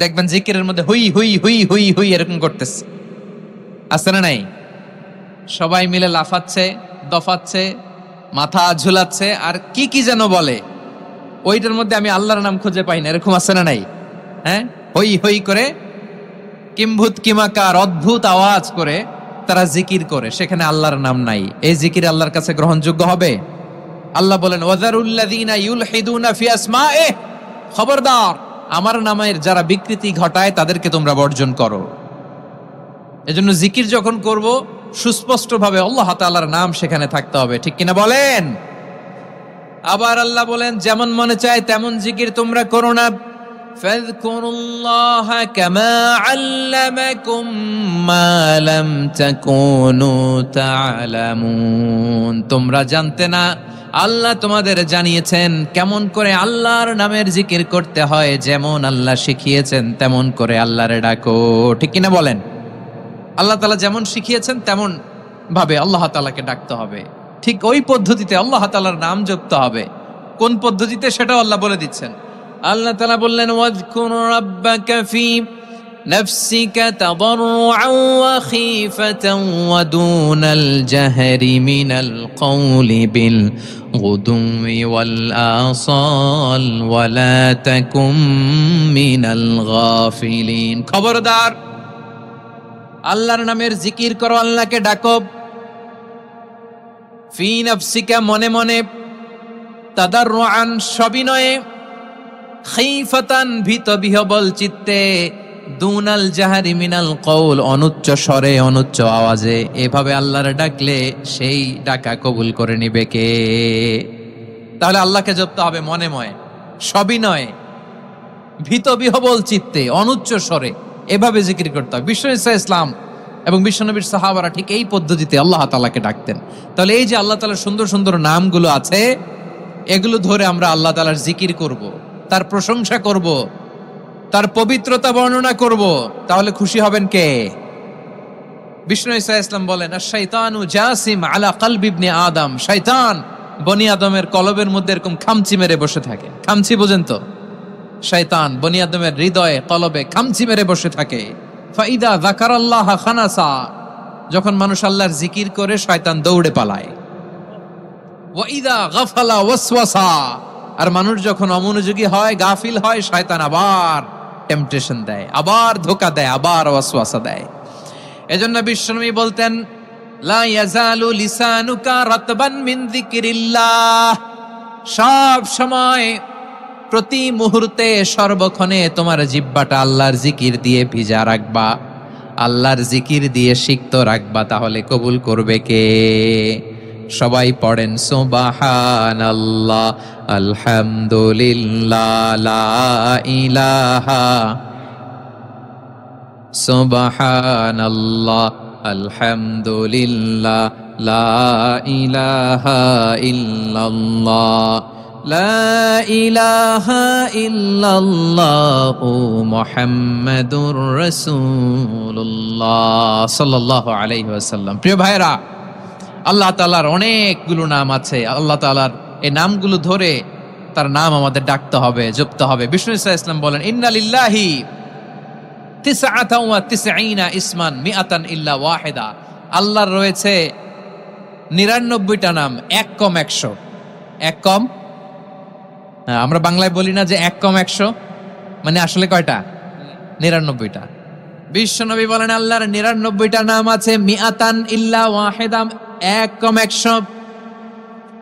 দেখবেন জিকিরের মধ্যে হুই হুই হুই হুই হুই এরকম করতেছে, আছে না নাই? সবাই মিলে লাফাচ্ছে, দফাচ্ছে, মাথা ঝুলাচ্ছে, আর কি কি যেন বলে, ওইটার মধ্যে আমি আল্লাহর নাম খুঁজে পাই না, এরকম আছে না নাই? হ্যাঁ, হই হই করে কিম্ভূত কিমাকার অদ্ভুত আওয়াজ করে তারা জিকির করে, সেখানে আল্লাহর নাম নাই। এই জিকির আল্লাহর কাছে গ্রহণযোগ্য হবে? আল্লাহ বলেন ওয়াযারুল্লাযীনা ইউলহিদুনা ফি আসমাইহি, খবরদার আমার নামের যারা বিকৃতি ঘটায় তাদেরকে তোমরা বর্জন করো। এজন্য জিকির যখন করব সুস্পষ্টভাবে আল্লাহ তাআলার নাম সেখানে থাকতে হবে, ঠিক কিনা বলেন? আবার আল্লাহ বলেন যেমন মনে চায় তেমন জিকির তোমরা করো না। ফাযকুরুল্লাহা কামা আল্লামাকুম মা লাম তাকুনু তা'লামুন, তোমরা জানতে না, আল্লাহ তোমাদের জানিয়েছেন কেমন করে আল্লাহর নামের জিকির করতে হয়, যেমন আল্লাহ শিখিয়েছেন তেমন করে আল্লাহরে ডাকো, ঠিক কিনা বলেন? আল্লাহ তাআলা যেমন শিখিয়েছেন তেমন ভাবে আল্লাহ তাআলাকে ডাকতে হবে, ঠিক ওই পদ্ধতিতে আল্লাহ তাআলার নাম জপতে হবে। কোন পদ্ধতিতে সেটাও আল্লাহ বলে দিচ্ছেন। আল্লাহ তাআলা বললেন ওয়াযকুর রাব্বাকা ফি নাফসিকা তাদাররুআন ওয়া খীফাতান ওয়া দুনাল জাহরি মিনাল কওলি বিল গুদুওয়ি ওয়াল আসাল ওয়া লা তাকুম মিনাল গাফিলিন, খবরদার আল্লাহর নামের জিকির করো, আল্লাহকে ডাকো। ফি নাফসিকা মনে মনে, তাদাররুআন সবিনয়ে, খীফাতান ভীত বিহবল চিত্তে, দুনাল জাহারি মিনাল কওল অনুচ্চ স্বরে অনুচ্চ আওয়াজে। এভাবে আল্লাহর ডাকলে সেই ডাকা কবুল করে নিবে কে? তাহলে আল্লাহকে জপতে হবে মনে মনে, সবিনয়ে, ভীত বিহবল চিত্তে, অনুচ্চ স্বরে, এভাবে জিকির করতে হবে। বিশ্বনবী সাল্লাল্লাহু আলাইহি ওয়াসাল্লাম এবং বিশ্বনবীর সাহাবারা ঠিক এই পদ্ধতিতে আল্লাহ তাআলাকে ডাকতেন। তাহলে এই যে আল্লাহ তাআলার সুন্দর সুন্দর নামগুলো আছে, এগুলো ধরে আমরা আল্লাহ তাআলার জিকির করব, তার প্রশংসা করব, তার পবিত্রতা বর্ণনা করব, তাহলে খুশি হবেন কে? বিশ্বনবী সাল্লাল্লাহু আলাইহি ওয়াসাল্লাম বলেন আশ-শাইতানু জাসিম আলা কলবি ইবনে আদম, শয়তান বনি আদমের কলবের মধ্যে এরকম খামচি মেরে বসে থাকে। খামচি বোঝেন তো? শয়তান বনি আদমের হৃদয়ে কলবে খামচি মেরে বসে থাকে। ফাইদা যাকারাল্লাহ খানাসা, যখন মানুষ আল্লাহর জিকির করে শয়তান দৌড়ে পালায়। ওয়াইদা গাফালা ওয়াসওয়াসা, আর মানুষ যখন অমনোযোগী হয়, গাফিল হয়, শয়তান আবার টেম্পটেশন দেয়, আবার ধোঁকা দেয়, আবার ওয়াসওয়াসা দেয়। এজন্য বিশ্বনবী বলতেন লা ইয়াজালু লিসানুকা রাতবান মিন যিকরিল্লাহ, সব সময় প্রতি মুহূর্তে সর্বক্ষণে তোমার জিহ্বাটা আল্লাহর জিকির দিয়ে ভিজা রাখবা, আল্লাহর জিকির দিয়ে সিক্ত রাখবা, তাহলে কবুল করবে কে? সবাই পড়েন সুবহানাল্লাহ আলহামদুলিল্লাহ লা ইলাহা, সুবহানাল্লাহ আলহামদুলিল্লাহ লা ইলাহা ইল্লাল্লাহ, লা ইলাহা ইল্লাল্লাহু মুহাম্মাদুর রাসূলুল্লাহ সাল্লাল্লাহু আলাইহি ওয়াসাল্লাম। প্রিয় ভাইরা, আল্লাহ তাআলার অনেকগুলো নাম আছে। আল্লাহ তাআলার এই নামগুলো ধরে তার নাম আমাদের ডাকতে হবে, জপতে হবে। বিষ্ণু সাল্লাল্লাহু আলাইহি ওয়াসাল্লাম বলেন ইন্না লিল্লাহি 99 ইসমান মিআতান ইল্লা ওয়াহিদা, আল্লাহর রয়েছে 99টা নাম, এক কম 100। এক কম, আমরা বাংলায় বলি না যে এক কম 100, মানে আসলে কয়টা? 99টা। বিশ্বনবী বলেন আল্লাহর 99টা নাম আছে, মিআতান ইল্লা ওয়াহিদা, এক কম 100।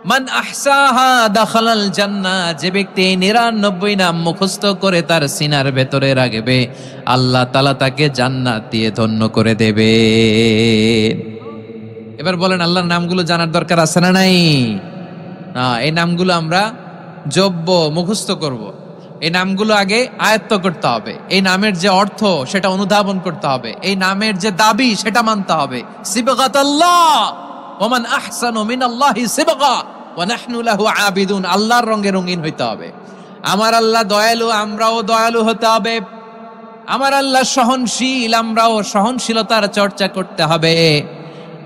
মান আহসাহা দাখালাল জান্নাহ, যে ব্যক্তি 99 নাম মুখস্থ করে তার সিনার ভেতরে রাখবে, আল্লাহ তাআলা তাকে জান্নাত দিয়ে ধন্য করে দেবে। এবার বলেন আল্লাহর নামগুলো জানার দরকার আছে না নাই? এই নামগুলো আমরা জপব, মুখস্থ করব। এই নামগুলো আগে আয়ত্ত করতে হবে। এই নামের যে অর্থ সেটা অনুধাবন করতে হবে। এই নামের যে দাবি সেটা মানতে হবে। সিবগাতাল্লাহ ওয়া মান আহসানু মিনাল্লাহি সিবগা ওয়া নাহনু লাহু আবিদুন, আল্লাহর রঙে রঙিন হইতে হবে। আমার আল্লাহ দয়ালু, আমরাও দয়ালু হতে হবে। আমার আল্লাহ সহনশীল, আমরাও সহনশীলতার চর্চা করতে হবে।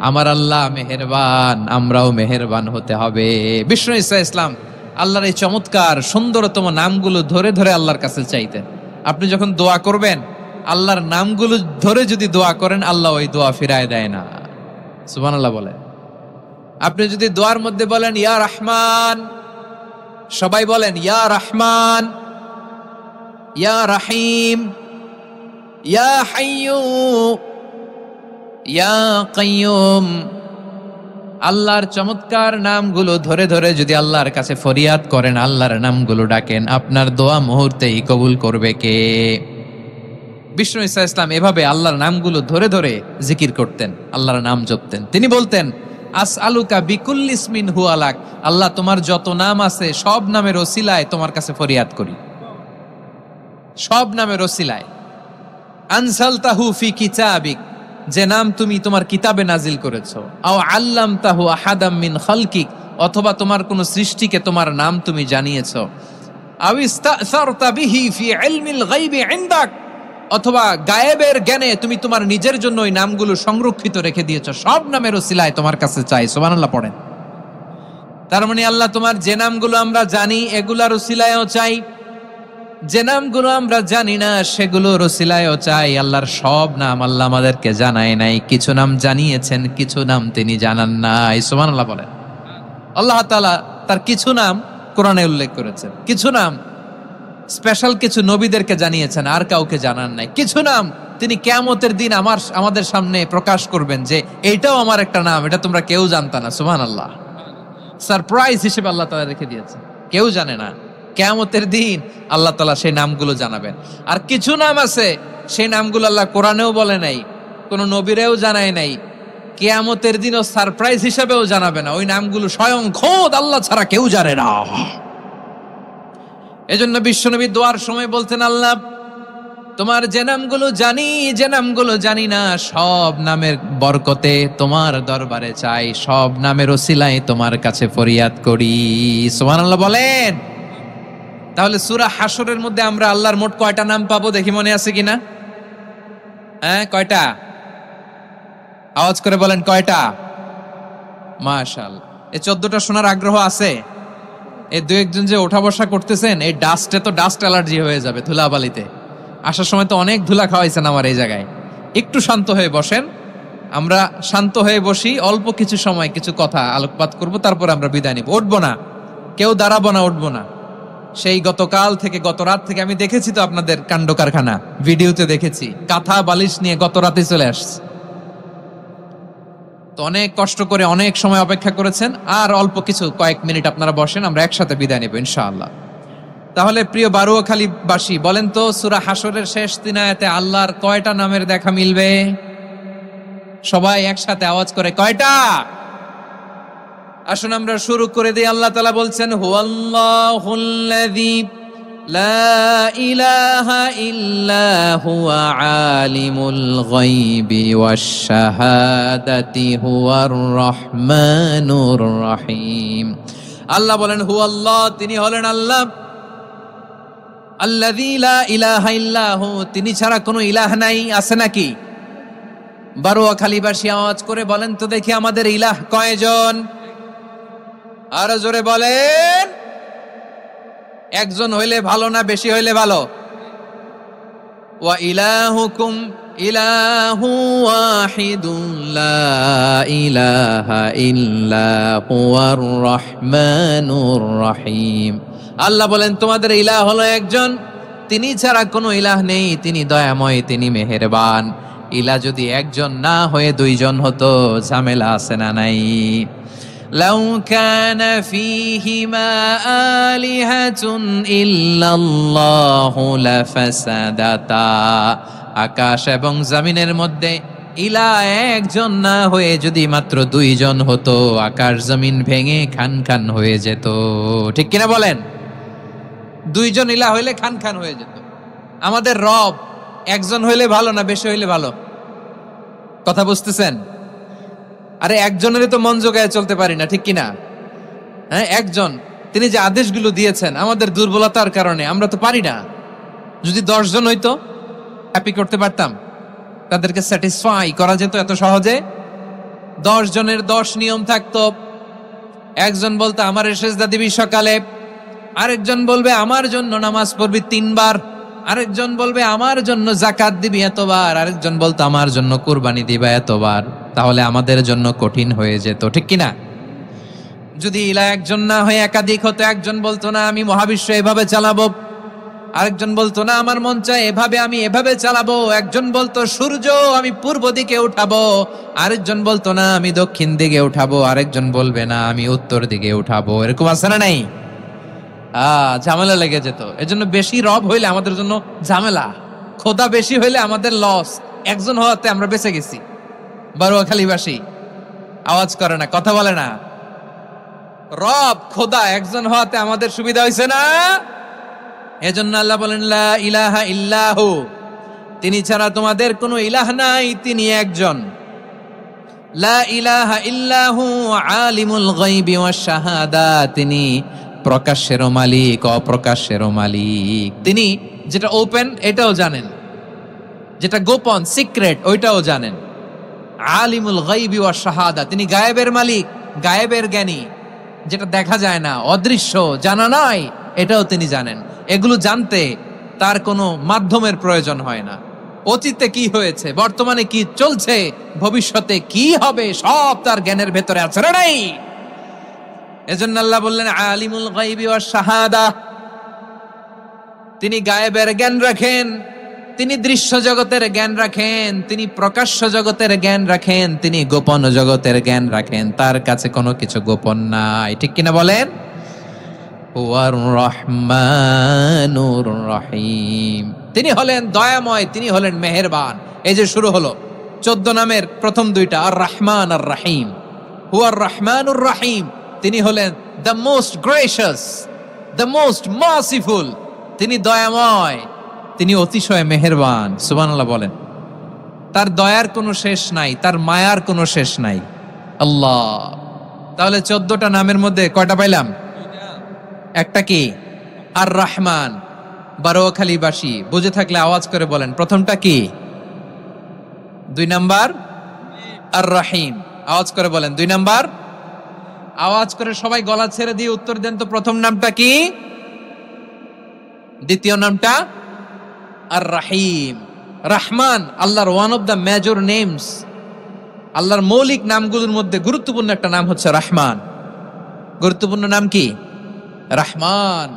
আমার আল্লাহ মেহেরবান, আমরাও মেহেরবান হতে হবে। বিষ্ণু ইসা ইসলাম আল্লাহর এই চমৎকার সুন্দরতম নামগুলো ধরে ধরে আল্লাহর কাছে চাইতেন। আপনি যখন দোয়া করবেন, আল্লাহর নামগুলো ধরে যদি দোয়া করেন, আল্লাহ ওই দোয়া ফিরায় দেয় না। সুবহানাল্লাহ বলে। আপনি যদি দোয়ার মধ্যে বলেন ইয়া রহমান, সবাই বলেন ইয়া রহমান, ইয়া রাহিম, ইয়া হাইয়্যু, ইয়া কাইয়্যুম, আল্লাহর চমৎকার নামগুলো ধরে ধরে যদি আল্লাহর কাছে ফরিয়াদ করেন, আল্লাহর নামগুলো ডাকেন, আপনার দোয়া মুহূর্তেই কবুল করবে কে? বিষ্ণু ঈসা ইসলাম এভাবে আল্লাহর নামগুলো ধরে ধরে জিকির করতেন, আল্লাহর নাম জপতেন। তিনি বলতেন আসআলুকা বিকুল্লি ইসমিন হুয়া লাক, আল্লাহ তোমার যত নাম আছে সব নামের ওসিলায় তোমার কাছে ফরিয়াদ করি, সব নামের ওসিলায়। আনসালতাহু ফি কিতাবিক, যে নাম তুমি তোমার কিতাবে নাজিল করেছো। আও আল্লামতাহু আহাদাম মিন খালকিক, অথবা তোমার কোন সৃষ্টিকে তোমার নাম তুমি জানিয়েছো। আও ইস্তাসারতা বিহি ফি ইলমিল গায়বি ইনদাক, অথবা গায়েবের জ্ঞানে তুমি তোমার নিজের জন্য ওই নামগুলো সংরক্ষিত রেখে দিয়েছো। সব নামের ওসিলায় তোমার কাছে চাই। সুবহানাল্লাহ পড়েন। তার মানে আল্লাহ তোমার যে নামগুলো আমরা জানি এগুলার ওসিলায়ও চাই, যে নামগুলো আমরা জানি না সেগুলোর ওসিলায়ও চাই। আল্লাহর সব নাম আল্লাহ আমাদেরকে জানায় নাই, কিছু নাম জানিয়েছেন, কিছু নাম তিনি জানান নাই। সুবহানাল্লাহ বলেন। আল্লাহ তাআলা তার কিছু নাম কোরআনে উল্লেখ করেছেন, কিছু নাম স্পেশাল কিছু নবীদেরকে জানিয়েছেন, আর কাউকে জানান নাই। কিছু নাম তিনি কিয়ামতের দিন আমাদের সামনে প্রকাশ করবেন যে এইটাও আমার একটা নাম, এটা তোমরা কেউ জানতা না। সুবহানাল্লাহ। সারপ্রাইজ হিসেবে আল্লাহ তাআলা রেখে দিয়েছে, কেউ জানে না। কিয়ামতের দিন আল্লাহ তাআলা সেই নামগুলো জানাবেন। আর কিছু নাম আছে সেই নামগুলো আল্লাহ কোরআনেও বলে নাই, কোনো নবীরেও জানায় নাই, কিয়ামতের দিনও সারপ্রাইজ হিসেবেও জানাবে না। ওই নামগুলো স্বয়ং খোদ আল্লাহ ছাড়া কেউ জানে না। এজন্য বিশ্বনবী দোয়ার সময় বলতেন, আল্লাহ তোমার যে নামগুলো জানি, যে নামগুলো জানি না, সব নামের বরকতে তোমার দরবারে চাই, সব নামের ওসিলায় তোমার কাছে ফরিয়াদ করি। সুবহানাল্লাহ বলেন। তাহলে সূরা হাশরের মধ্যে আমরা আল্লাহর মোট কয়টা নাম পাবো দেখি, মনে আছে কিনা? হ্যাঁ, কয়টা? আওয়াজ করে বলেন কয়টা? মাশাআল্লাহ। এই 14টা শোনার আগ্রহ আছে? এই দু একজন যে ওঠা বসা করতেছেন, এই ডাস্টে তো ডাস্ট অ্যালার্জি হয়ে যাবে, ধুলাবালিতে। আসার সময় তো অনেক ধুলা খাওয়াইছেন আমার এই জায়গায়। একটু শান্ত হয়ে বসেন, আমরা শান্ত হয়ে বসি, অল্প কিছু সময় কিছু কথা আলোকপাত করব, তারপর আমরা বিদায় নিব। উঠবো না, কেউ দাঁড়াবো না, উঠবো না। সেই গতকাল থেকে, গত রাত থেকে আমি দেখেছি তো আপনাদের কাণ্ড কারখানা, ভিডিওতে দেখেছি। কাঁথা বালিশ নিয়ে গত রাতে চলে আসছে। তো অনেক কষ্ট করে অনেক সময় অপেক্ষা করেছেন, আর অল্প কিছু কয়েক মিনিট আপনারা বসেন, আমরা একসাথে বিদায় নেব ইনশাআল্লাহ। তাহলে প্রিয় বারুয়াখালীবাসী, বলেন তো সূরা হাশরের শেষ 3 আয়াতে আল্লাহর কয়টা নামের দেখা মিলবে? সবাই একসাথে আওয়াজ করে কয়টা? আসুন আমরা শুরু করে দিই। আল্লাহ তাআলা বলছেন, হুয়াল্লাহুল্লাযী লা ইলাহা ইল্লা হুয়া আলিমুল গায়বি ওয়াশ শাহাদাতি হুয়ার রহমানুর রহিম। আল্লাহ বলেন হুয়াল্লাহ, তিনি হলেন আল্লাহ। আল্লাযী লা ইলাহা ইল্লাহু, তিনি ছাড়া কোনো ইলাহ নাই। আছে নাকি? বারুয়াখালীবাসী আওয়াজ করে বলেন তো দেখি, আমাদের ইলাহ কয়জন? আরো জোরে বলেন। একজন হইলে ভালো না বেশি হইলে ভালো? ওয়া ইলাহুকুম ইলাহু ওয়াহিদুন লা ইলাহা ইল্লা হুয়ার রহমানুর রহিম। আল্লাহ বলেন তোমাদের ইলাহ হলো একজন, তিনি ছাড়া কোনো ইলাহ নেই, তিনি দয়াময়, তিনি মেহেরবান। ইলাহ যদি একজন না হয়ে দুইজন হতো, ঝামেলা আছে না নাই? লাউ কানা ফীহিমা আলিহাতুন ইল্লাল্লাহু লাফাসাদাতা, আকাশ এবং জমিনের মধ্যে ইলাহ একজন না হয়ে যদি মাত্র দুইজন হতো, আকাশ জমিন ভেঙে খান খান হয়ে যেত। ঠিক কিনা বলেন? দুইজন ইলাহ হইলে খান খান হয়ে যেত। আমাদের রব একজন হইলে ভালো না বেশি হইলে ভালো? কথা বুঝতেছেন? আরে একজনেরই তো মন জোগায় চলতে পারি না, ঠিক কিনা? হ্যাঁ, একজন, তিনি যে আদেশগুলো দিয়েছেন আমাদের দুর্বলতার কারণে আমরা তো পারি না। যদি 10 জন হইতো, হ্যাপি করতে পারতাম, তাদেরকে স্যাটিসফাই করা যেত এত সহজে। 10 জনের 10 নিয়ম থাকতো। একজন বলতো আমার সেজদা দিবি সকালে, আরেকজন বলবে আমার জন্য নামাজ পড়বি 3 বার, আরেকজন বলবে আমার জন্য যাকাত দিবি এতবার, আরেকজন বলতো আমার জন্য কুরবানি দিবা এতবার, তাহলে আমাদের জন্য কঠিন হয়ে যেত, ঠিক কিনা? যদি ইলা একজন না হয়ে একাধিক হতো, একজন বলতো না আমি মহাবিশ্ব এভাবে চালাবো, আরেকজন বলতো না আমার মন চায় এভাবে, আমি এভাবে চালাবো, একজন বলতো সূর্য আমি পূর্ব দিকে উঠাবো, আরেকজন বলতো না আমি দক্ষিণ দিকে উঠাবো, আরেকজন বলবে না আমি উত্তর দিকে উঠাবো, এরকম আছে না নাই? ঝামেলা লেগে যেত। এজন্য বেশি রব হইলে আমাদের জন্য ঝামেলা, খোদা বেশি হইলে আমাদের লস। একজন হওয়াতে আমরা বেঁচে গেছি। বারোয়াখালীবাসী আওয়াজ করে না, কথা বলে না। রব খোদা একজন হওয়াতে আমাদের সুবিধা হয়েছে না। এজন্য আল্লাহ বলেন লা ইলাহা ইল্লাহু, তিনি ছাড়া তোমাদের কোনো ইলাহ নাই, তিনি একজন। লা ইলাহা ইল্লাহু আলিমুল গায়বি ওয়াশ শাহাদা, তিনি প্রকাশ্যেরও মালিক অপ্রকাশ্যেরও মালিক। তিনি যেটা ওপেন এটাও জানেন, যেটা গোপন সিক্রেট ওইটাও জানেন। আলিমুল গায়বি ওয়াশ শাহাদা, তিনি গায়েবের মালিক, গায়েবের জ্ঞানী, যেটা দেখা যায় না, অদৃশ্য, জানা নাই, এটাও তিনি জানেন। এগুলো জানতে তার কোনো মাধ্যমের প্রয়োজন হয় না। অতীতে কি হয়েছে, বর্তমানে কি চলছে, ভবিষ্যতে কি হবে, সব তার জ্ঞানের ভেতরে আছে না নাই? এজন্য আল্লাহ বললেন আলিমুল গায়বি ওয়াশ শাহাদা, তিনি গায়েবের জ্ঞান রাখেন, তিনি দৃশ্য জগতের জ্ঞান রাখেন, তিনি প্রকাশ্য জগতের জ্ঞান রাখেন, তিনি গোপন জগতের জ্ঞান রাখেন। তার কাছে কোনো কিছু গোপন নাই, ঠিক কিনা বলেন? হুয়ার রহমানুর রহিম, তিনি হলেন দয়াময়, তিনি হলেন মেহেরবান। এই যে শুরু হলো 14 নামের প্রথম দুইটা, আর রহমান আর রহিম। হুয়ার রহমানুর রহিম, তিনি হলেন the most gracious, the most merciful, তিনি দয়াময়, তিনি অতিশয় মেহেরবান। সুবহানাল্লাহ বলেন। তার দয়ার কোনো শেষ নাই, তার মায়ার কোনো শেষ নাই। আল্লাহ, তাহলে 14টা নামের মধ্যে কয়টা পাইলাম? একটা কি? আর রহমান। বারোয়াখালীবাসী বুঝে থাকলে আওয়াজ করে বলেন প্রথমটা কি? 2 নাম্বার আর রহিম। আওয়াজ করে বলেন 2 নাম্বার। আওয়াজ করে সবাই গলা ছেড়ে দিয়ে উত্তর দেন তো, প্রথম নামটা কি, দ্বিতীয় নামটা? আর রহিম। রহমান আল্লাহর one of the major names, আল্লাহর মৌলিক নামগুলোর মধ্যে গুরুত্বপূর্ণ একটা নাম হচ্ছে রহমান। গুরুত্বপূর্ণ নাম কি? রহমান,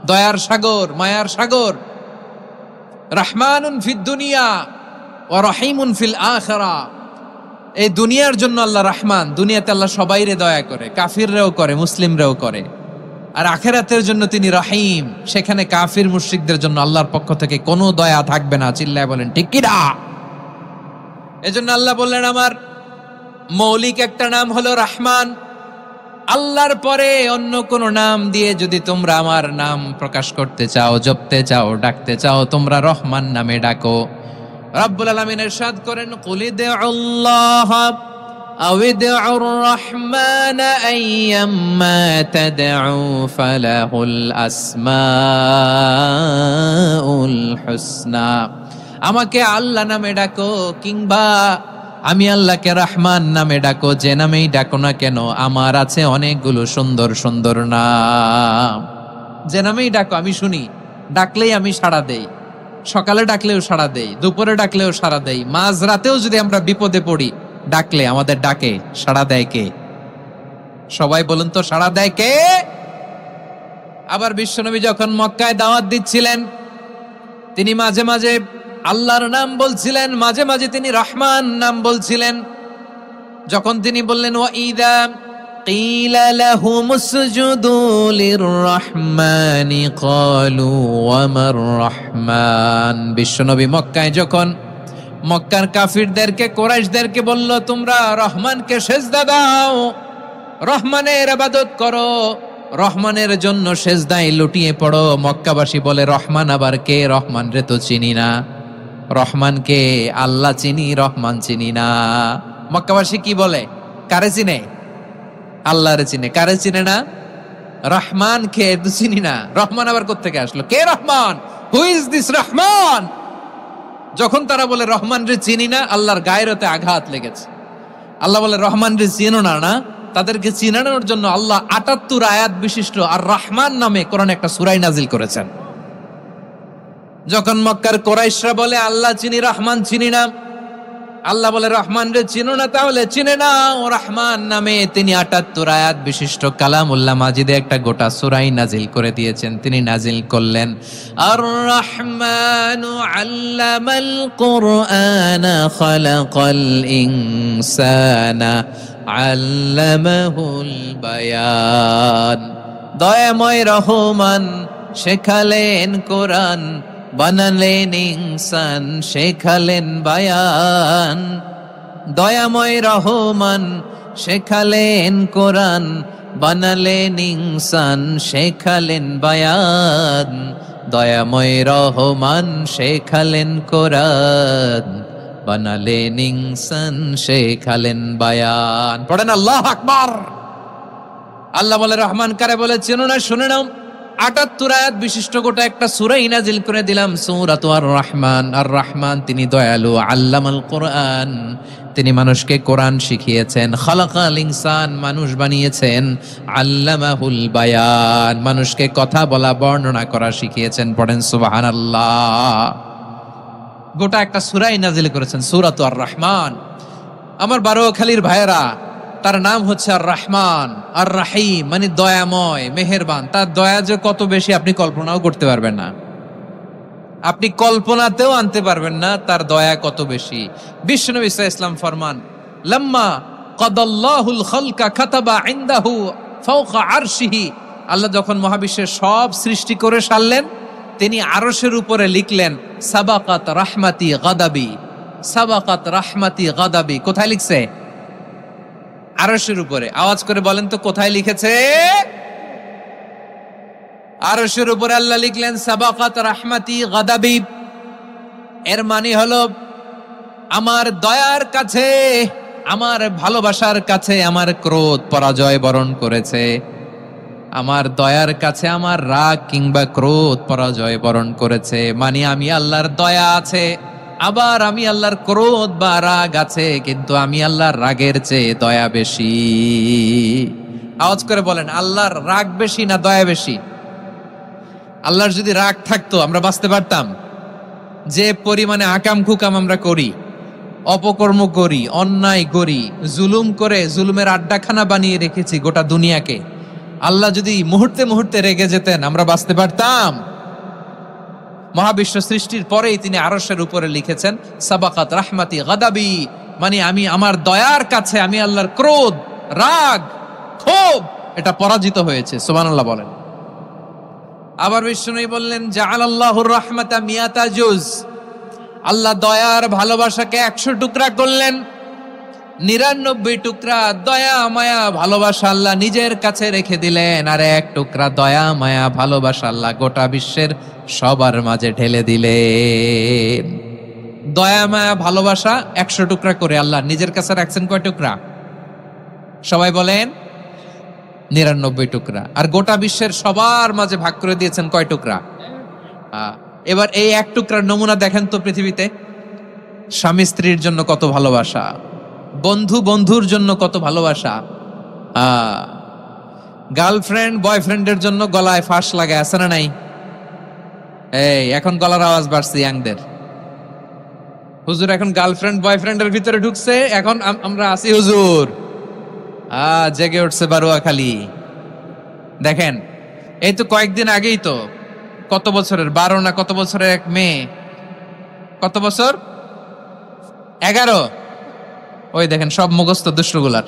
দয়ার সাগর, মায়ার সাগর। রহমানুন ফিদ দুনিয়া ওয়া রহিমুন ফিল আখিরা। এই দুনিয়ার জন্য আল্লাহ রহমান, দুনিয়াতে আল্লাহ সবাইরে দয়া করে, কাফিররাও করে, মুসলিমরাও করে। আর আখিরাতের জন্য তিনি রহিম, সেখানে কাফির মুশরিকদের জন্য আল্লাহর পক্ষ থেকে কোনো দয়া থাকবে না। চিল্লায় বলেন ঠিক কি না? এজন্য আল্লাহ বললেন আমার মৌলিক একটা নাম হলো রহমান। আল্লাহর পরে অন্য কোন নাম দিয়ে যদি তোমরা আমার নাম প্রকাশ করতে চাও, জপতে চাও, ডাকতে চাও, তোমরা রহমান নামে ডাকো। রব্বুল আলামিন ইরশাদ করেন কুলিদুল্লাহ আউদিউর রহমান আইয়াম্মা তাদউ ফালাহুল আসমাউল হুসনা। আমাকে আল্লাহ নামে ডাকো, কিংবা আমি আল্লাহকে রহমান নামে ডাকো, যে নামেই ডাকো না কেন আমার আছে অনেকগুলো সুন্দর সুন্দর নাম। যে নামেই ডাকো আমি শুনি, ডাকলেই আমি সাড়া দেই। সকালে ডাকলেও সাড়া দেই, দুপুরে ডাকলেও সাড়া দেই, মাঝ রাতেও যদি আমরা বিপদে পড়ি ডাকলে আমাদের ডাকে সাড়া দেয় কে? সবাই বলুন তো, সাড়া দেয় কে? আবার বিশ্বনবী যখন মক্কায় দাওয়াত দিচ্ছিলেন, তিনি মাঝে মাঝে আল্লাহর নাম বলছিলেন, মাঝে মাঝে তিনি রহমান নাম বলছিলেন। যখন তিনি বললেন ওয়াইদা কিলা লাহুমুসজুদু লিররহমানি ক্বালু ওয়ামার রহমান। বিশ্বনবী মক্কায় যখন মক্কার কাফিরদেরকে, কুরাইশদেরকে বলল তোমরা রহমানকে সেজদা দাও, রহমানের ইবাদত করো, রহমানের জন্য সেজদায় লুটিয়ে পড়ো, মক্কাবাসী বলে রহমান আবার কে? রহমান রে তো চিনি না। রহমানকে আল্লাহ চিনি, রহমান চিনি না। মক্কাবাসী কি বলে? কারে চিনে? আল্লাহরে চিনে। কারে চিনে না? রহমান কে তো চিনি না। রহমান আবার কোত্থেকে আসলো? কে Rahman? Who is this Rahman? যখন তারা বলে রহমান রে চিনি না, আল্লাহর গায়রতে আঘাত লেগেছে। আল্লাহ বলে রহমান রে চিনো না, না? তাদেরকে চিনানোর জন্য আল্লাহ 78 আয়াত বিশিষ্ট আর রহমান নামে কোরআনে একটা সূরা নাজিল করেছেন। যখন মক্কার কুরাইশরা বলে আল্লাহ চিনি রহমান চিনি না, আল্লাহ বলে রহমান রে চিনো না, তাহলে চিনে নাও রহমান নামে তিনি ৭৮ আয়াত বিশিষ্ট কালামুল্লাহ মাজিদে একটা গোটা সূরাই নাজিল করে দিয়েছেন। তিনি নাজিল করলেন আর রহমানু আল্লামাল কুরআনা খালাকাল ইনসানা আল্লামাহুল বায়ান। দয়াময় রহমান শেখালেন কোরআন, বানালেন ইনসান শেখালেন বায়ান। দয়াময় রহমান শেখালেন কোরআন, বানালেন ইনসান শেখালেন বায়ান। দয়াময় রহমান শেখালেন কোরআন, বানালেন ইনসান শেখালেন বায়ান। পড়েন আল্লাহু আকবার। আল্লাহ বলে রহমান কারে বলে চেনো না, শুনে নাও। ৭৮ আয়াত বিশিষ্ট গোটা একটা সূরাই নাজিল করে দিলাম, সূরাতু আর রহমান। আর রহমান তিনি দয়ালু, আল্লামাল কোরআন তিনি মানুষকে কোরআন শিখিয়েছেন, খালাকাল ইনসান মানুষ বানিয়েছেন, আল্লামাহুল বায়ান মানুষকে কথা বলা বর্ণনা করা শিখিয়েছেন। পড়েন সুবহানাল্লাহ। গোটা একটা সূরাই নাজিল করেছেন সূরাতু আর রহমান। আমার বারোখালীর ভাইয়েরা, তার নাম হচ্ছে আর রহমান আর রাহিম, মানে দয়াময় মেহেরবান। তার দয়া যে কত বেশি আপনি কল্পনাও করতে পারবেন না, আপনি কল্পনাতেও আনতে পারবেন না তার দয়া কত বেশি। বিশ্বনবী সাল্লাল্লাহু আলাইহি ওয়াসাল্লাম ফরমান লাম্মা কাদাল্লাহুল খালকা কাতাবা ইনদাহু ফাওকা আরশিহি। আল্লাহ যখন মহাবিশ্বের সব সৃষ্টি করে সারলেন, তিনি আরশের উপরে লিখলেন সাবাকাত রাহমাতি গাদাবি, সাবাকাত রাহমাতি গাদাবি। কোথায় লিখছে? আরশের উপরে। আওয়াজ করে বলেন তো কোথায় লিখেছে? আরশের উপরে আল্লাহ লিখলেন সাবাকাত রাহমাতি গাদাবি। এর মানে হলো আমার দয়ার কাছে, আমার ভালোবাসার কাছে আমার ক্রোধ পরাজয় বরণ করেছে, আমার দয়ার কাছে আমার রাগ কিংবা ক্রোধ পরাজয় বরণ করেছে। মানে আমি আল্লাহর দয়া আছে, আবার আমি আল্লাহর ক্রোধ বা রাগ আছে, কিন্তু আমি আল্লাহর রাগের চেয়ে দয়া বেশি। আওয়াজ করে বলেন আল্লাহর রাগ বেশি না দয়া বেশি? আল্লাহর যদি রাগ থাকতো আমরা বাঁচতে পারতাম? যে পরিমাণে আকাম কুকাম আমরা করি, অপকর্ম করি, অন্যায় করি, জুলুম করে জুলুমের আড্ডাখানা বানিয়ে রেখেছি গোটা দুনিয়াকে, আল্লাহ যদি মুহূর্তে মুহূর্তে রেগে যেতেন আমরা বাঁচতে পারতাম? মহাবিশ্ব সৃষ্টির পরেই তিনি আরশের উপরে লিখেছেন সাবাকাত রাহমাতি গাদাবি, মানে আমি আমার দয়ার কাছে আমি আল্লাহর ক্রোধ, রাগ, ক্ষোভ এটা পরাজিত হয়েছে। সুবহানাল্লাহ বলেন। আবার বিষ্ণু বললেন জাআলাল্লাহুর রাহমাতা মিয়াতা জুজ। আল্লাহ দয়ার ভালোবাসাকে ১০০ টুকরা করলেন, ৯৯ টুকরা দয়া মায়া ভালোবাসা আল্লাহ নিজের কাছে রেখে দিলেন, আর ১ টুকরা দয়া মায়া ভালোবাসা আল্লাহ গোটা বিশ্বের সবার মাঝে ঢেলে দিলেন। দয়া মায়া ভালোবাসা ১০০ টুকরা করে আল্লাহ নিজের কাছে রাখছেন কয় টুকরা? সবাই বলেন ৯৯ টুকরা। আর গোটা বিশ্বের সবার মাঝে ভাগ করে দিয়েছেন কয় টুকরা? এবার এই ১ টুকরার নমুনা দেখেন তো পৃথিবীতে। স্বামী স্ত্রীর জন্য কত ভালোবাসা, বন্ধু বন্ধুর জন্য কত ভালোবাসা, গার্লফ্রেন্ড বয়ফ্রেন্ডের জন্য গলায় ফাঁস লাগায়, আছে না নাই? এই এখন গলার আওয়াজ বাড়ছে ইয়াংদের। হুজুর এখন গার্লফ্রেন্ড বয়ফ্রেন্ডের ভিতরে ঢুকছে, এখন আমরা আছি হুজুর। জেগে উঠছে বারোয়াখালী। দেখেন এই তো কয়েকদিন আগেই তো, কত বছরের ১২ না কত বছরের এক মেয়ে, কত বছর ১১, ওই দেখেন সব মুখস্থ দুষ্টগুলার,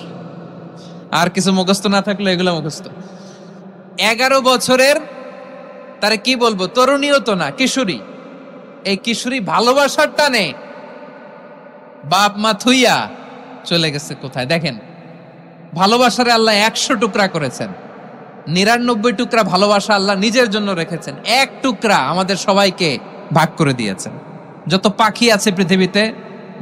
আর কিছু মুখস্থ না থাকলে এগুলো মুখস্থ। ১১ বছরের, তারে কি বলবো, তরুণীও তো না, কিশোরী। এই কিশোরী ভালোবাসার টানে বাপ মা থুইয়া চলে গেছে কোথায়? দেখেন ভালোবাসারে আল্লাহ ১০০ টুকরা করেছেন, ৯৯ টুকরা ভালোবাসা আল্লাহ নিজের জন্য রেখেছেন, ১ টুকরা আমাদের সবাইকে ভাগ করে দিয়েছেন। যত পাখি আছে পৃথিবীতে,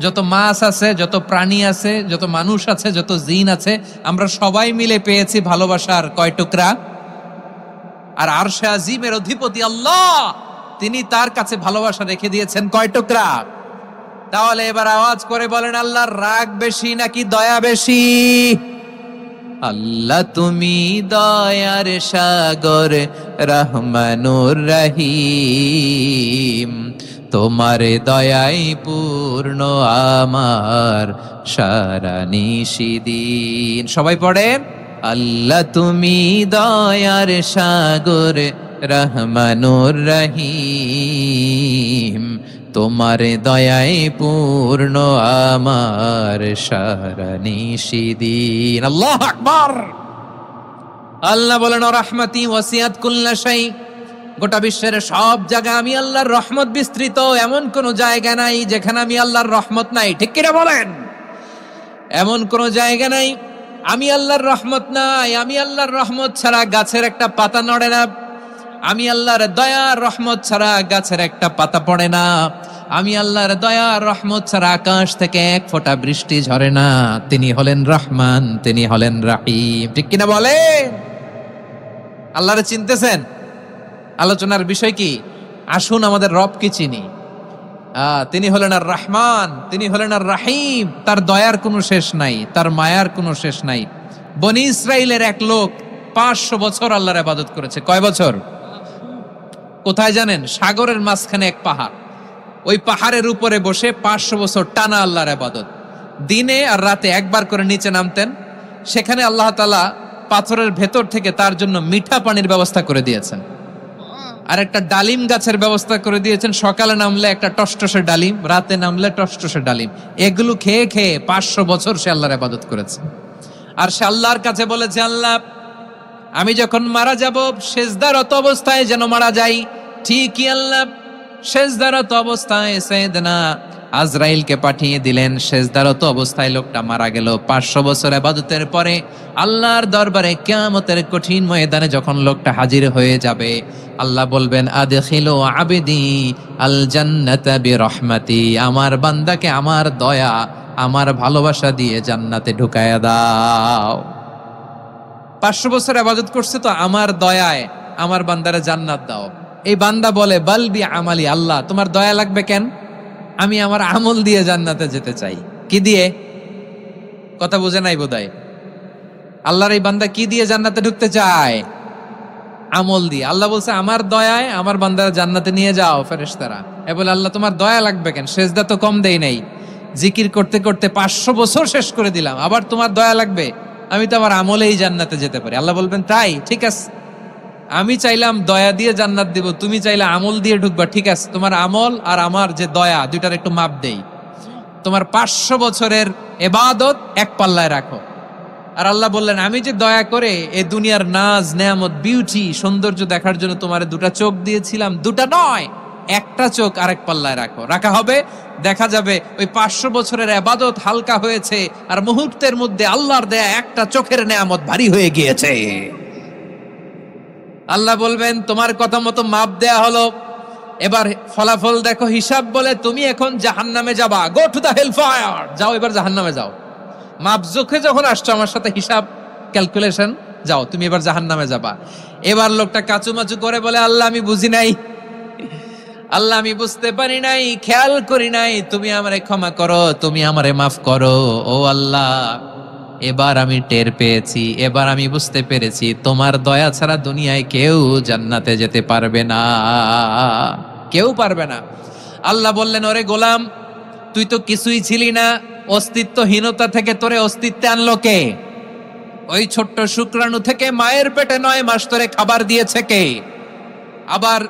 যত মাছ আছে, যত প্রাণী আছে, যত মানুষ আছে, যত জিন আছে, আমরা সবাই মিলে পেয়েছি ভালোবাসার কয় টুকরা? আর আরশে আজিমের অধিপতি আল্লাহ, তিনি তার কাছে ভালোবাসা রেখে দিয়েছেন কয় টুকরা? তাহলে এবার আওয়াজ করে বলেন আল্লাহর রাগ বেশি নাকি দয়া বেশি? আল্লাহ তুমি দয়ার সাগর রহমানুর রহিম, তোমার দয়াই পূর্ণ আমার সারা নিশিদিন। সবাই পড়েন, আল্লাহ তুমি দয়ার সাগর রহমানুর রহিম, তোমার দয়াই পূর্ণ আমার সারা নিশিদিন। আল্লাহু আকবার। আল্লাহ বলেন, রাহমাতি ওয়াসিআত কুল্লা শাই, গোটা বিশ্বের সব জায়গা আমি আল্লাহর রহমত বিস্তৃত, এমন কোন জায়গা নাই যেখানে আমি আল্লাহর রহমত নাই। ঠিক কিনা বলেন? এমন কোন জায়গা নাই আমি আল্লাহর রহমত নাই। আমি আল্লাহর রহমত ছাড়া গাছের একটা পাতা নড়ে না, আমি আল্লাহর দয়ার রহমত ছাড়া গাছের একটা পাতা পড়ে না, আমি আল্লাহর দয়ার রহমত ছাড়া আকাশ থেকে এক ফোঁটা বৃষ্টি ঝরে না। তিনি হলেন রহমান, তিনি হলেন রাহিম। ঠিক কিনা বলে? আল্লাহরে চিনতেছেন? আলোচনার বিষয় কি? আসুন আমাদের রবকে চিনি। তিনি হলেন আর রহমান, তিনি হলেন আর রাহিম। তার দয়ার কোনো শেষ নাই, তার মায়ার কোনো শেষ নাই। বনি ইসরাইলের এক লোক 500 বছর আল্লাহর ইবাদত করেছে। কয় বছর? কোথায় জানেন? সাগরের মাঝখানে এক পাহাড়, ওই পাহাড়ের উপরে বসে 500 বছর টানা আল্লাহর ইবাদত। দিনে আর রাতে একবার করে নিচে নামতেন। সেখানে আল্লাহ তাআলা পাথরের ভেতর থেকে তার জন্য মিঠা পানির ব্যবস্থা করে দিয়েছেন, আর একটা ডালিম গাছের ব্যবস্থা করে দিয়েছেন। সকালে নামলে একটা টসটসে ডালিম, রাতে নামলে টসটসে ডালিম। এগুলো খেয়ে খেয়ে 500 বছর সে আল্লাহর ইবাদত করেছে। আর সে আল্লাহর কাছে বলেছে, আল্লাহ আমি যখন মারা যাব সেজদারত অবস্থায় যেন মারা যাই। ঠিকই আল্লাহ সেজদারত অবস্থায় সাইয়েদনা আজরাইলকে পাঠিয়ে দিলেন। সেজদারত অবস্থায় লোকটা মারা গেল। 500 বছর ইবাদতের পরে আল্লাহর দরবারে কিয়ামতের কঠিন ময়দানে যখন লোকটা হাজির হয়ে যাবে, আল্লাহ বলবেন, আদখিলু আবদি আল জান্নাতা বিরহমাতি, আমার বান্দাকে আমার দয়া, আমার ভালোবাসা দিয়ে জান্নাতে ঢুকায়া দাও। 500 বছর ইবাদত করছে তো আমার দয়ায় আমার বান্দারে জান্নাত দাও। এই বান্দা বলে, বালবি আমালি, আল্লাহ তোমার দয়া লাগবে কেন? আমি আমার আমল দিয়ে জান্নাতে যেতে চাই। কি দিয়ে? কথা বুঝে নাই বোধহয়। আল্লাহর এই বান্দা কি দিয়ে জান্নাতে ঢুকতে চায়? আমল দিয়ে। আল্লাহ বলছে, আমার দয়ায় আমার বান্দারা জান্নাতে নিয়ে যাও। ফেরেশতারা এ বলে, আল্লাহ তোমার দয়া লাগবে কেন? সেজদা তো কম দেই নাই, জিকির করতে করতে 500 বছর শেষ করে দিলাম, আবার তোমার দয়া লাগবে? আমি তো আমার আমলেই জান্নাতে যেতে পারি। আল্লাহ বলবেন, তাই ঠিক আছে, আমি চাইলাম দয়া দিয়ে জান্নাত দিব, তুমি চাইলে আমল দিয়ে ঢুকবা। ঠিক আছে, তোমার আমল আর আমার যে দয়া, দুইটার একটু মাপ দেই। তোমার 500 বছরের ইবাদত এক পাল্লায় রাখো। আর আল্লাহ বললেন, আমি যে দয়া করে এই দুনিয়ার নাজ নেয়ামত বিউটি সৌন্দর্য দেখার জন্য তোমার 2টা চোখ দিয়েছিলাম, 2টা নয়, একটা চোখ আরেক পাল্লায় রাখো। রাখা হবে, দেখা যাবে ওই 500 বছরের ইবাদত হালকা হয়েছে, আর মুহূর্তের মধ্যে আল্লাহর দেয়া একটা চোখের নেয়ামত ভারী হয়ে গিয়েছে। আল্লাহ বলবেন, তোমার কথা মতো মাপ দেয়া হলো, এবার ফলাফল দেখো। হিসাব বলে, তুমি এখন জাহান্নামে যাবা। Go to the hell fire, যাও এবার জাহান্নামে যাও। মাপ জোখে যখন আসছো আমার সাথে হিসাব ক্যালকুলেশন, যাও তুমি এবার জাহান্নামে যাবা। এবার লোকটা কাচুমাচু করে বলে, আল্লাহ আমি বুঝি নাই, আল্লাহ আমি বুঝতে পারি নাই, খেয়াল করি নাই, তুমি আমারে ক্ষমা করো, তুমি আমারে মাফ করো। ও আল্লাহ, এবার আমি টের পেয়েছি, এবার আমি বুঝতে পেরেছি, তোমার দয়া ছাড়া দুনিয়ায় কেউ জান্নাতে যেতে পারবে না, কেউ পারবে না। আল্লাহ বললেন, ওরে গোলাম, তুই তো কিছুই ছিলি না, অস্তিত্বহীনতা থেকে তোরে অস্তিত্বে আনলো কে? ওই ছোট্ট শুক্রাণু থেকে মায়ের পেটে 9 মাস ধরে খাবার দিয়েছে কে? আবার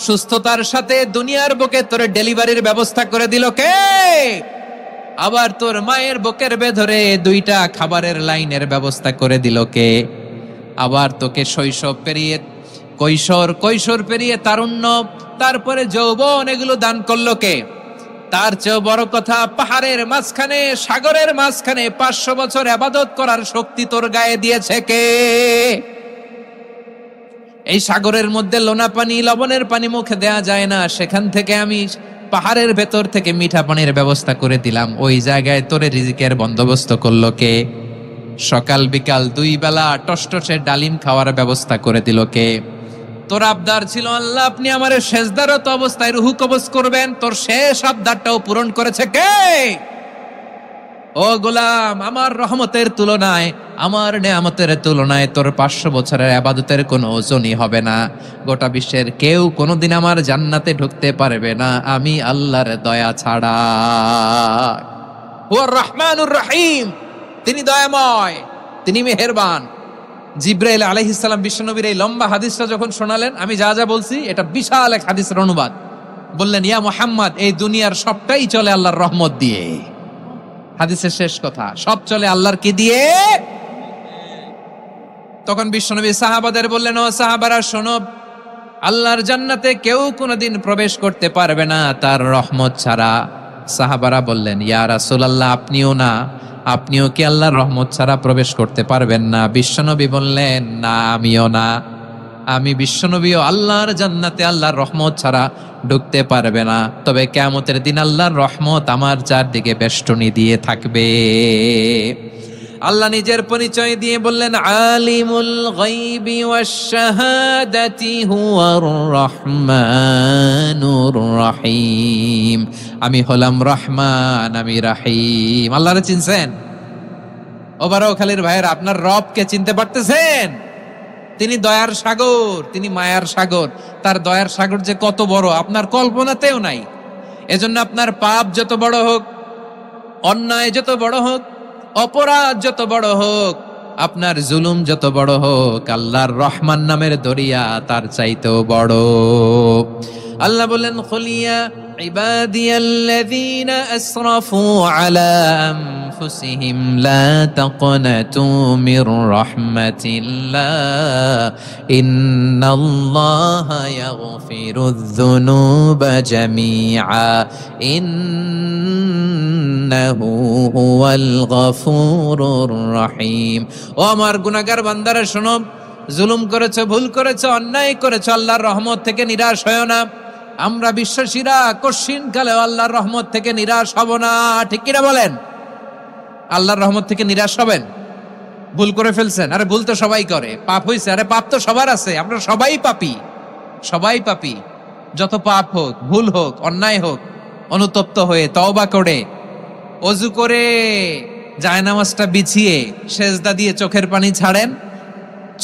সুস্থতার সাথে দুনিয়ার বুকে তোরে ডেলিভারির ব্যবস্থা করে দিল কে? আবার তোর মায়ের বুকের ভেতরে 2টা খাবারের লাইনের ব্যবস্থা করে দিল কে? আবার তোকে শৈশব পেরিয়ে কৈশোর পেরিয়ে তারুণ্য, তারপরে যৌবন, এগুলো দান করলো কে? তার চেয়ে বড় কথা, পাহাড়ের মাঝখানে, সাগরের মাঝখানে 500 বছর ইবাদত করার শক্তি তোর গায়ে দিয়েছে কে? এই সাগরের মধ্যে লোনা পানি, লবণের পানি মুখে দেয়া যায় না, সেখান থেকে আমি পাহাড়ের ভেতর থেকে মিঠা পানির ব্যবস্থা করে দিলাম। ওই জায়গায় তোরে রিজিকের বন্দোবস্ত করলো কে? সকাল বিকাল 2 বেলা টসটসে ডালিম খাওয়ার ব্যবস্থা করে দিল কে? তোর আবদার ছিল, আল্লাহ আপনি আমারে সেজদারত অবস্থায় রুহু কবজ করবেন, তোর শেষ আবদারটাও পূরণ করেছে কে? ও গোলাম, আমার রহমতের তুলনায়, আমার নেয়ামতের তুলনায় তোর 500 বছরের ইবাদতের কোনো ওজনই হবে না। গোটা বিশ্বের কেউ কোনোদিন আমার জান্নাতে ঢুকতে পারবে না আমি আল্লাহর দয়া ছাড়া। হুয়ার রহমানুর রহিম, তিনি দয়াময়, তিনি মেহেরবান। জিব্রাইল আলাইহিস সালাম বিশ্বনবীর এই লম্বা হাদিসটা যখন শোনালেন, আমি যা যা বলছি এটা বিশাল এক হাদিসের অনুবাদ। বললেন, ইয়া মুহাম্মদ, এই দুনিয়ার সবটাই চলে আল্লাহর রহমত দিয়ে। হাদিসের শেষ কথা, সব চলে আল্লাহর কি দিয়ে? তখন বিশ্বনবী সাহাবাদের বললেন, ও সাহাবারা শোনো, আল্লাহর জান্নাতে কেউ কোনোদিন প্রবেশ করতে পারবে না তার রহমত ছাড়া। সাহাবারা বললেন, ইয়া রাসূলুল্লাহ, আপনিও না? আপনিও কি আল্লাহর রহমত ছাড়া প্রবেশ করতে পারবেন না? বিশ্বনবী বললেন, না, আমিও না। আমি বিশ্বনবীও আল্লাহর জান্নাতে আল্লাহর রহমত ছাড়া ঢুকতে পারবে না। তবে কিয়ামতের দিন আল্লাহর রহমত আমার চারদিকে বেষ্টনী দিয়ে থাকবে। আল্লাহ নিজের পরিচয় দিয়ে বললেন, আলিমুল গায়বি ওয়াশ শাহাদাতি হুয়ার রহমানুর রহিম। আমি হলাম রহমান, আমি রাহিম। আল্লাহরে চিনছেন? ওবারও খালির ভাইয়ের, আপনার রবকে চিনতে পারতেছেন? তিনি দয়ার সাগর, তিনি মায়ার সাগর। তার দয়ার সাগর যে কত বড় আপনার কল্পনাতেও নাই। এজন্য আপনার পাপ যত বড় হোক, অন্যায় যত বড় হোক, অপরাধ যত বড় হোক, আপনার জুলুম যত বড় হোক, আল্লাহর রহমান নামের দরিয়া তার চাইতেও বড়। আল্লাহ বলেন, খুলিয়া ইবাদিয়াল্লাযীনা আসরাফু আলা আনফুসিহিম লা তাকনাতু মির রাহমাতিল্লাহ ইন্নাল্লাহা ইয়াগফিরুয যুনুবা জামিআ ইন্নাহু হুয়াল গফুরুর রহিম। ও আমার গুনাহগার বান্দারা শোনো, জুলুম করেছো, ভুল করেছো, অন্যায় করেছো, আল্লাহর রহমত থেকে নিরাশ হয়ো না। আমরা বিশ্বাসীরা কশিনকালেও আল্লাহর রহমত থেকে নিরাশ হব না। ঠিক কিনা বলেন? আল্লাহর রহমত থেকে নিরাশ হবেন? ভুল করে ফেলছেন, আরে ভুল তো সবাই করে। পাপ হয়েছে, আরে পাপ তো সবার আছে। আমরা সবাই পাপী, সবাই পাপী। যত পাপ হোক, ভুল হোক, অন্যায় হোক, অনুতপ্ত হয়ে তওবা করে, ওযু করে, জায়নামাজটা বিছিয়ে সেজদা দিয়ে চোখের পানি ছাড়েন।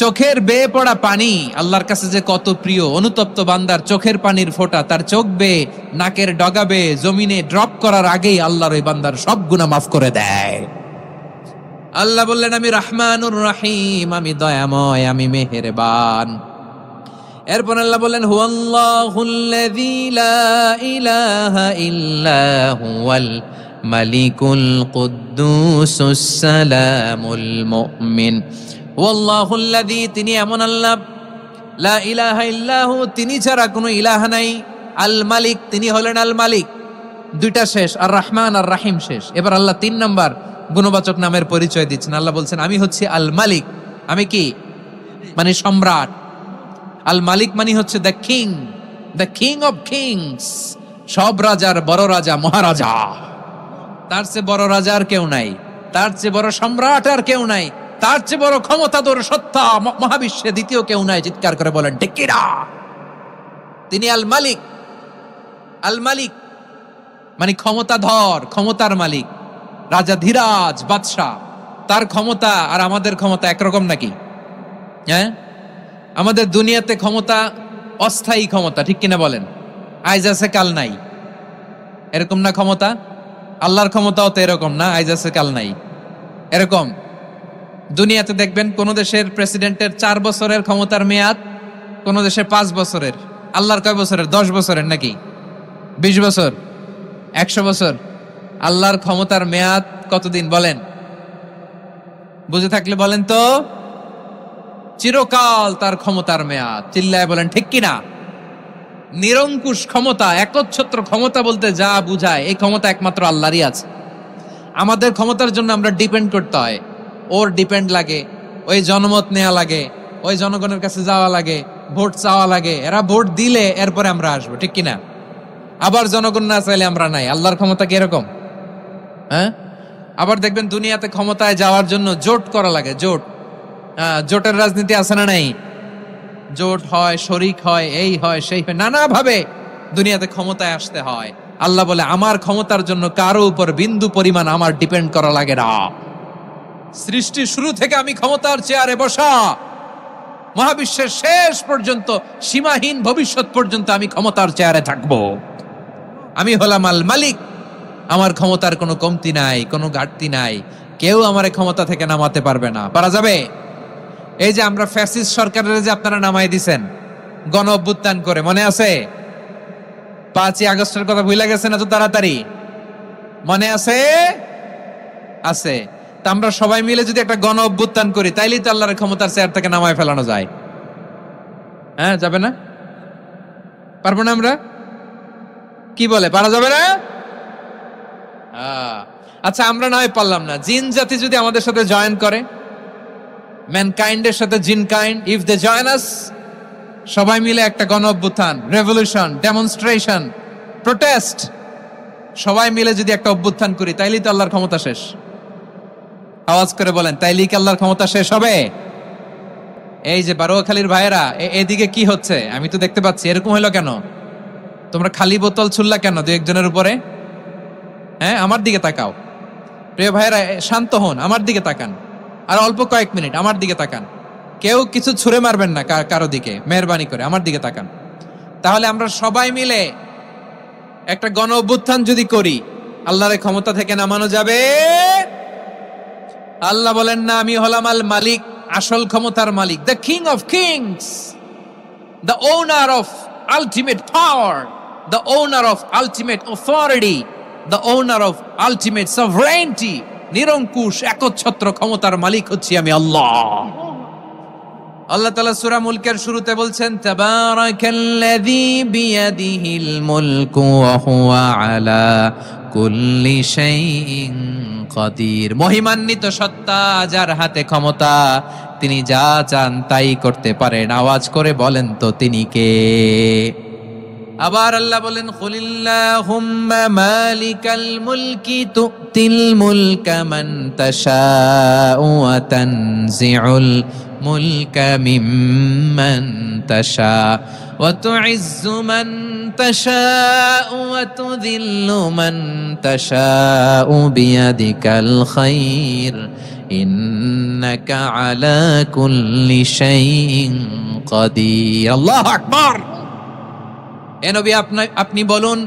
চোখের বেয়ে পড়া পানি আল্লাহর কাছে যে কত প্রিয়। অনুতপ্ত বান্দার চোখের পানির ফোঁটা তার চোখ বেয়ে, নাকের ডগা বেয়ে জমিনে ড্রপ করার আগেই আল্লাহর ওই বান্দার সব গুনাহ মাফ করে দেয়। আল্লাহ বললেন, আমি রহমানুর রহিম, আমি দয়াময়, আমি মেহেরবান। এরপর আল্লাহ বললেন, হুয়াল্লাহুল্লাযী লা ইলাহা ইল্লা হুয়াল মালিকুল কুদ্দুসুস সালামুল মুমিন। ওয়াল্লাহুল্লাযী, তিনি এমন আল্লাহ, লা ইলাহা ইল্লাহু, তিনি ছাড়া কোনো ইলাহ নাই। আল মালিক, তিনি হলেন আল মালিক। দুইটা শেষ, আর রহমান আর রাহিম শেষ। এবার আল্লাহ 3 নাম্বার গুণবাচক নামের পরিচয় দিচ্ছেন। আল্লাহ বলছেন, আমি হচ্ছে আল মালিক। আমি কি? মানে সম্রাট। আল মালিক মানে হচ্ছে the king, the king of kings. সব রাজার বড় রাজা, মহারাজা। তার চেয়ে বড় রাজা আর কেউ নাই, তার চেয়ে বড় সম্রাট আর কেউ নাই, তার চেয়ে বড় ক্ষমতাধর সত্তা মহাবিশ্বে দ্বিতীয় কেউ নাই। চিৎকার করে বলেন ঠিক কিনা? তিনি আল মালিক। আল মালিক মানে ক্ষমতাধর, ক্ষমতার মালিক, রাজা ধীরাজ বাদশাহ। তার ক্ষমতা আর আমাদের ক্ষমতা একরকম নাকি? হ্যাঁ, আমাদের দুনিয়াতে ক্ষমতা অস্থায়ী ক্ষমতা, ঠিক কিনা বলেন? আইজ আছে কাল নাই, এরকম না ক্ষমতা? আল্লাহর ক্ষমতাও তো এরকম না, আইজ আছে কাল নাই এরকম। দুনিয়াতে দেখবেন কোন দেশের প্রেসিডেন্টের 4 বছরের ক্ষমতার মেয়াদ, কোন দেশে 5 বছরের। আল্লাহর কয় বছরের? 10 বছরের নাকি 20 বছর, 100 বছর? আল্লাহর ক্ষমতার মেয়াদ কতদিন বলেন? বুঝে থাকলে বলেন তো। চিরকাল তার ক্ষমতার মেয়াদ। চিল্লায় বলেন ঠিক কিনা? নিরঙ্কুশ ক্ষমতা, একচ্ছত্র ক্ষমতা বলতে যা বুঝায়, এই ক্ষমতা একমাত্র আল্লাহরই আছে। আমাদের ক্ষমতার জন্য আমরা ডিপেন্ড করতে হয়, ওর ডিপেন্ড লাগে, ওই জনমত নেওয়া লাগে, ওই জনগণের কাছে যাওয়া লাগে, ভোট চাওয়া লাগে। এরা ভোট দিলে এরপরে আমরা আসবো, ঠিক কিনা? আবার জনগণ না চাইলে আমরা নাই। আল্লাহর ক্ষমতা কি এরকম? হ্যাঁ। আবার দেখবেন দুনিয়াতে ক্ষমতায় যাওয়ার জন্য জোট করা লাগে, জোট। জোটের রাজনীতি আছে না নাই? জোট হয়, শরিক হয়, এই হয়, সেই হয়, নানা ভাবে দুনিয়াতে ক্ষমতায় আসতে হয়। আল্লাহ বলে আমার ক্ষমতার জন্য কারো উপর বিন্দু পরিমাণ আমার ডিপেন্ড করা লাগে না। সৃষ্টির শুরু থেকে আমি ক্ষমতার চেয়ারে বসা, মহাবিশ্বের শেষ পর্যন্ত, সীমাহীন ভবিষ্যৎ পর্যন্ত আমি ক্ষমতার চেয়ারে থাকব। আমি হলাম আল মালিক, আমার ক্ষমতার কোনো কমতি নাই, কোনো ঘাটতি নাই, কেউ আমার ক্ষমতা থেকে নামাতে পারবে না। পারা যাবে? এই যে আমরা ফ্যাসিস্ট সরকারের যে আপনারা নামাই দিছেন গণ অভ্যুত্থান করে, মনে আছে? 5ই আগস্টের কথা ভুলে গেছেন এত তাড়াতাড়ি? মনে আছে? আছে। তা আমরা সবাই মিলে যদি একটা গণ অভ্যুত্থান করি, তাইলেই তো আল্লাহর ক্ষমতার চেয়ার থেকে নামায় ফেলানো যায়। হ্যাঁ, যাবে না? পারবো না আমরা? কি বলে, পারা যাবে না? আচ্ছা, আমরা নয় পারলাম না, জিন জাতি যদি আমাদের সাথে জয়েন করে, ম্যানকাইন্ডের সাথে জিনকাইন্ড, ইফ দে জয়েন আস, সবাই মিলে একটা গণ অভ্যুত্থান, রেভলিউশন, ডেমনস্ট্রেশন, প্রোটেস্ট, সবাই মিলে যদি একটা অভ্যুত্থান করি, তাইলেই তো আল্লাহর ক্ষমতা শেষ। আওয়াজ করে বলেন, তাইলেই কি আল্লাহর ক্ষমতা শেষ হবে? এই যে বারোয়াখালীর ভাইয়েরা, এদিকে কি হচ্ছে আমি তো দেখতে পাচ্ছি, এরকম হলো কেন? তোমরা খালি বোতল ছুড়লা কেন দু একজনের উপরে? হ্যাঁ, আমার দিকে তাকাও। প্রিয় ভাইয়েরা, শান্ত হন, আমার দিকে তাকান, আর অল্প কয়েক মিনিট আমার দিকে তাকান। কেউ কিছু ছুঁড়ে মারবেন না কারো দিকে, মেহরবানি করে আমার দিকে তাকান। তাহলে আমরা সবাই মিলে একটা গণ অভ্যুত্থান যদি করি, আল্লাহর ক্ষমতা থেকে নামানো যাবে? আল্লাহ বলেন না, আমি হলাম আল মালিক, আসল ক্ষমতার মালিক, the king of kings, the owner of ultimate power, the owner of ultimate authority, the owner of ultimate sovereignty. নিরঙ্কুশ একচ্ছত্র ক্ষমতার মালিক হচ্ছি আমি আল্লাহ। আল্লাহ তাআলা সূরা মুলকের শুরুতে বলছেন, তাবারাকাল্লাযী বিয়াদিহিল মুলকু ওয়া হুয়া আলা কুল্লি শাইইন কাদির। মহিমান্বিত সত্তা, যার হাতে ক্ষমতা, তিনি যা চান তাই করতে পারেন। আওয়াজ করে বলেন তো তিনি কে? আবার আল্লাহ বলেন, কুলিল্লাহুম্মা মালিকাল মুলকি তুতিল মুলকা মান তাশাউ ওয়া তানজিউল মুলকা মিম্মান তাশা ওয়া তুইজ্জু মান তাশাউ ওয়া তুযিল্লু মান তাশাউ বিয়াদিকাল খায়র ইন্নাকা আলা কুল্লি শাইইন কাদির। আল্লাহু আকবার। এ নবী, আপনি বলুন,